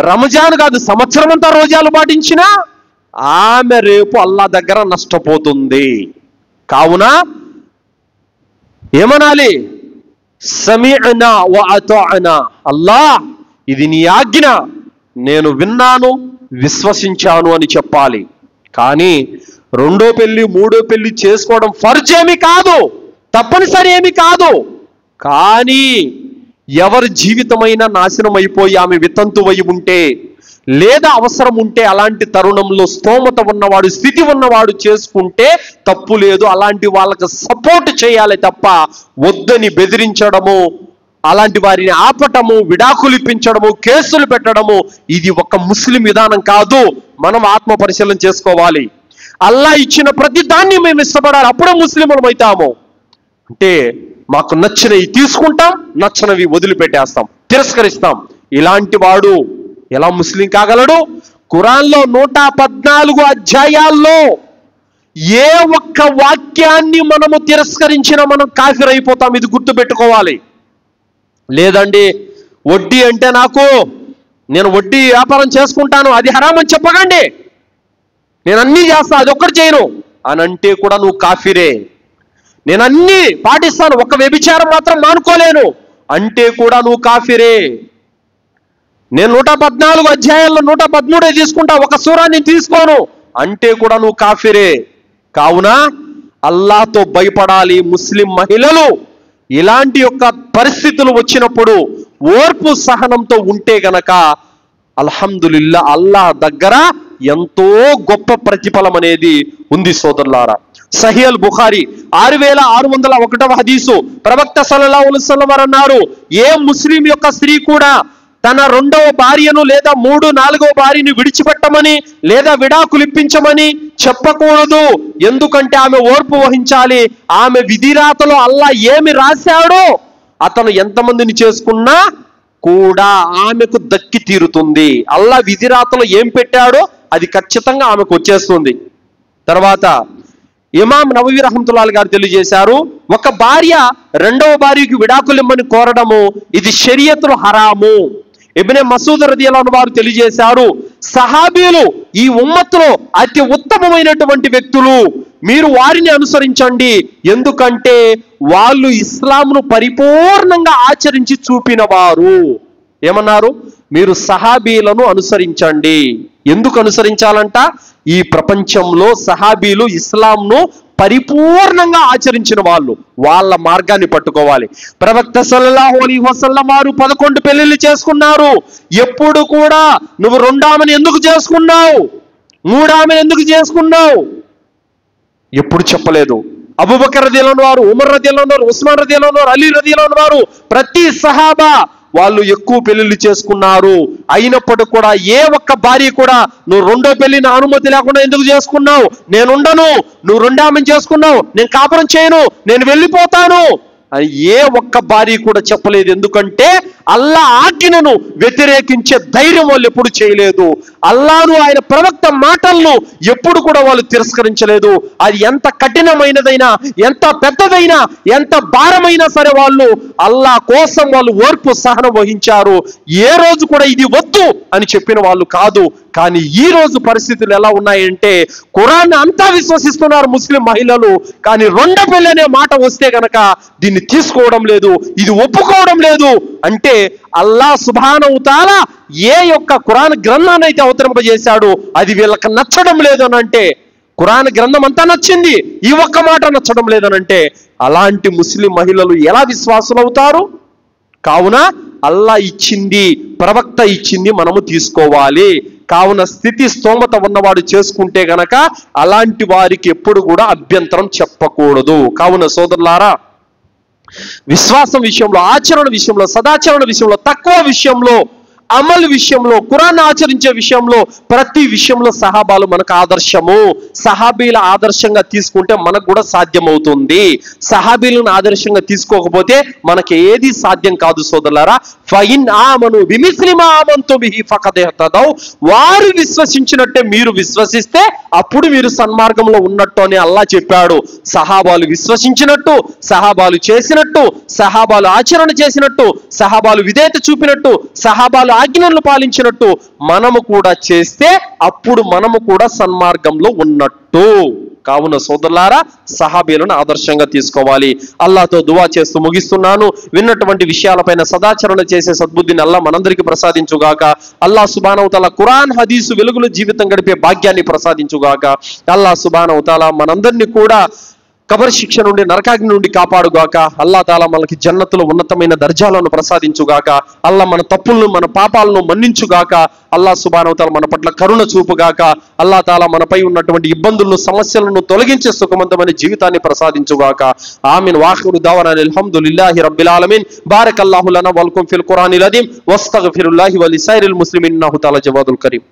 రంజాన్ కాదు సంవత్సరం అంతా రోజాలు పాటించినా ఆమె రేపు అల్లా దగ్గర నష్టపోతుంది. కావున ఏమనాలి? సమీఅనా వ అతాఅనా, అల్లా ఇది నీ ఆజ్ఞ, నేను విన్నాను విశ్వసించాను అని చెప్పాలి. కానీ రెండో పెళ్లి మూడో పెళ్లి చేసుకోవడం ఫర్జ్ ఏమి కాదు, తప్పనిసరి ఏమి కాదు. కానీ ఎవరి జీవితమైనా నాశనం అయిపోయి ఆమె వితంతువై ఉంటే, లేదా అవసరం ఉంటే అలాంటి తరుణంలో స్తోమత ఉన్నవాడు, స్థితి ఉన్నవాడు చేసుకుంటే తప్పు లేదు. అలాంటి వాళ్ళకి సపోర్ట్ చేయాలి తప్ప వద్దని బెదిరించడము, అలాంటి వారిని ఆపటము, విడాకులు ఇప్పించడము, కేసులు పెట్టడము ఇది ఒక ముస్లిం విధానం కాదు. మనం ఆత్మ పరిశీలన చేసుకోవాలి. అల్లా ఇచ్చిన ప్రతి దాన్ని మేము ఇష్టపడాలి, అప్పుడే ముస్లింలం అవుతాము. అంటే మాకు నచ్చినవి తీసుకుంటాం, నచ్చనివి వదిలిపెట్టేస్తాం, తిరస్కరిస్తాం. ఇలాంటి వాడు ఎలా ముస్లిం కాగలడు? ఖురాన్లో 114 అధ్యాయాల్లో ఏ ఒక్క వాక్యాన్ని మనము తిరస్కరించినా మనం కాఫిర్ అయిపోతాం. ఇది గుర్తుపెట్టుకోవాలి. లేదండి వడ్డీ అంటే నేను వడ్డీ వ్యాపారం చేసుకుంటాను, అది హరామ్ అని చెప్పకండి. నేను అన్నీ చేస్తా, అది ఒక్కటి చేయను అని అంటే కూడా నువ్వు కాఫిరే. నేను అన్నీ పాటిస్తాను, ఒక్క వ్యభిచారం మాత్రం మానుకోలేను అంటే కూడా నువ్వు కాఫిరే. నేను 114 అధ్యాయాల్లో 113 తీసుకుంటా, ఒక సూరాన్ని తీసుకోను అంటే కూడా నువ్వు కాఫిరే. కావున అల్లాహ్తో భయపడాలి. ముస్లిం మహిళలు ఇలాంటి యొక్క పరిస్థితులు వచ్చినప్పుడు ఓర్పు సహనంతో ఉంటే గనక అల్హమ్దులిల్లా అల్లాహ్ దగ్గర ఎంతో గొప్ప ప్రతిఫలం అనేది ఉంది సోదరులారా. సహీహ్ బుఖారీ 6601వ హదీసు, ప్రవక్త సల్లల్లాహు అలైహి వసల్లం వారు అన్నారు, ఏ ముస్లిం యొక్క స్త్రీ కూడా తన 2వ భార్యను లేదా 3, 4వ భార్యను విడిచిపెట్టమని లేదా విడాకులు ఇప్పించమని చెప్పకూడదు. ఎందుకంటే ఆమె ఓర్పు వహించాలి. ఆమె విధిరాతలో అల్లాహ్ ఏమి రాశాడో అతను ఎంతమందిని చేసుకున్నా కూడా ఆమెకు దక్కి తీరుతుంది. అల్లాహ్ విధిరాతలో ఏం పెట్టాడో అది ఖచ్చితంగా ఆమెకు వచ్చేస్తుంది. తర్వాత ఇమాం నవవి రహమతుల్లాహి గారు తెలియజేశారు, ఒక భార్య 2వ భార్యకు విడాకులు ఇమ్మని కోరడము ఇది షరియతులో హరాము. ఇబ్నే మసూద్ రదియల్లాహు అన్హు వారు తెలియజేశారు, సహాబీలు ఈ ఉమ్మత్తులో అతి ఉత్తమమైనటువంటి వ్యక్తులు, మీరు వారిని అనుసరించండి. ఎందుకంటే వాళ్ళు ఇస్లాంను పరిపూర్ణంగా ఆచరించి చూపిన వారు. ఏమన్నారు? మీరు సహాబీలను అనుసరించండి. ఎందుకు అనుసరించాలంట? ఈ ప్రపంచంలో సహాబీలు ఇస్లాంను పరిపూర్ణంగా ఆచరించిన వాళ్ళు, వాళ్ళ మార్గాన్ని పట్టుకోవాలి. ప్రవక్త సల్లల్లాహు అలైహి వసల్లం వారు 11 పెళ్లిళ్ళు చేసుకున్నారు. ఎప్పుడు కూడా నువ్వు 2వ ఆమెను ఎందుకు చేసుకున్నావు, 3వ ఆమెను ఎందుకు చేసుకున్నావు ఎప్పుడు చెప్పలేదు. అబూబకర్ రదియల్లాహు వారు, ఉమర్ రదియల్లాహు వారు, ఉస్మాన్ రదియల్లాహు వారు, అలీ రదియల్లాహు వారు, ప్రతి సహాబా వాళ్ళు ఎక్కువ పెళ్లిళ్ళు చేసుకున్నారు. అయినప్పటికీ కూడా ఏ ఒక్క భార్య కూడా నువ్వు 2వ పెళ్లి నా అనుమతి లేకుండా ఎందుకు చేసుకున్నావు, నేనుండను, నువ్వు 2వ ఆమెను చేసుకున్నావు, నేను కాపురం చేయను, నేను వెళ్ళిపోతాను అని ఏ ఒక్క భార్య కూడా చెప్పలేదు. ఎందుకంటే అల్లాహ్ ఆజ్ఞను వ్యతిరేకించే ధైర్యం వాళ్ళు ఎప్పుడు చేయలేదు. అల్లాహ్ను ఆయన ప్రవక్త మాటలను ఎప్పుడు కూడా వాళ్ళు తిరస్కరించలేదు. అది ఎంత కఠినమైనదైనా, ఎంత పెద్దదైనా, ఎంత భారమైనా సరే వాళ్ళు అల్లాహ్ కోసం వాళ్ళు ఓర్పు సహనం వహించారు. ఏ రోజు కూడా ఇది వద్దు అని చెప్పిన వాళ్ళు కాదు. కానీ ఈ రోజు పరిస్థితులు ఎలా ఉన్నాయంటే ఖురాన్ అంతా విశ్వసిస్తున్నారు ముస్లిం మహిళలు, కానీ 2వ పెళ్లి అనే మాట వస్తే గనక దీన్ని తీసుకోవడం లేదు, ఇది ఒప్పుకోవడం లేదు. అంటే అల్లాహ్ సుబ్హానహు తఆలా ఏ యొక్క ఖురాన్ గ్రంథాన్ని అయితే అవతరింపజేశాడో అది వీళ్ళకి నచ్చడం లేదు అని అంటే, ఖురాన్ గ్రంథం అంతా నచ్చింది, ఈ ఒక్క మాట నచ్చడం లేదనంటే అలాంటి ముస్లిం మహిళలు ఎలా విశ్వాసులు అవుతారు? కావున అల్లాహ్ ఇచ్చింది, ప్రవక్త ఇచ్చింది మనము తీసుకోవాలి. కావున స్థితి స్తోమత ఉన్నవాడు చేసుకుంటే గనక అలాంటి వారికి ఎప్పుడు కూడా అభ్యంతరం చెప్పకూడదు. కావున సోదరులారా, విశ్వాసం విషయంలో, ఆచరణ విషయంలో, సదాచరణ విషయంలో, తక్కువ విషయంలో, అమల్ విషయంలో, ఖురాన్ ఆచరించే విషయంలో, ప్రతి విషయంలో సహాబాలు మనకు ఆదర్శము. సహాబీల ఆదర్శంగా తీసుకుంటే మనకు కూడా సాధ్యమవుతుంది. సహాబీలను ఆదర్శంగా తీసుకోకపోతే మనకి ఏది సాధ్యం కాదు సోదరులారా. ఫైన్ ఆమను బిమిస్లి మా ఆమంతు బిహి ఫఖద్ ఇహ్తదౌ, వారు విశ్వసించినట్టే మీరు విశ్వసిస్తే అప్పుడు మీరు సన్మార్గంలో ఉన్నట్టు అని అల్లాహ్ చెప్పాడు. సహాబాలు విశ్వసించినట్టు, సహాబాలు చేసినట్టు, సహాబాలు ఆచరణ చేసినట్టు, సహాబాలు విధేయత చూపినట్టు, సహాబాలు ఆజ్ఞలను పాలించినట్టు మనము కూడా చేస్తే అప్పుడు మనము కూడా సన్మార్గంలో ఉన్నట్టు. కావున సోదరులారా, సహాబీలను ఆదర్శంగా తీసుకోవాలి. అల్లాహ్తో దువా చేస్తూ ముగిస్తున్నాను. విన్నటువంటి విషయాలపైన సదాచరణ చేసే సద్బుద్ధిని అల్లాహ్ మనందరికీ ప్రసాదించుగాక. అల్లాహ్ సుబ్హానహు తఆలా ఖురాన్ హదీసు వెలుగులో జీవితం గడిపే భాగ్యాన్ని ప్రసాదించుగాక. అల్లాహ్ సుబ్హానహు తఆలా మనందరినీ కూడా కబర్ శిక్ష నుండి, నరకాగ్ని నుండి కాపాడుగాక. అల్లాహ్ తాలా మనకి జన్నతులో ఉన్నతమైన దర్జాలను ప్రసాదించుగాక. అల్లాహ్ మన తప్పులను, మన పాపాలను మన్నించుగాక. అల్లాహ్ సుబ్హానహు తఆలా మన పట్ల కరుణ చూపుగాక. అల్లాహ్ తాలా మనపై ఉన్నటువంటి ఇబ్బందులను, సమస్యలను తొలగించే సుఖవంతమైన జీవితాన్ని ప్రసాదించుగాక. ఆమీన్. వాఖిరు దావానా అల్హమ్దులిల్లాహి రబ్బిల్ ఆలమీన్. బారకల్లాహు లనా వలకుం ఫిల్ ఖురానిల్ అదీమ్ వస్తగ్ఫిరుల్లాహి వలిసైరిల్ ముస్లిమీన్ ఇన్నహు తఆలా జవాదుల్ కరీం.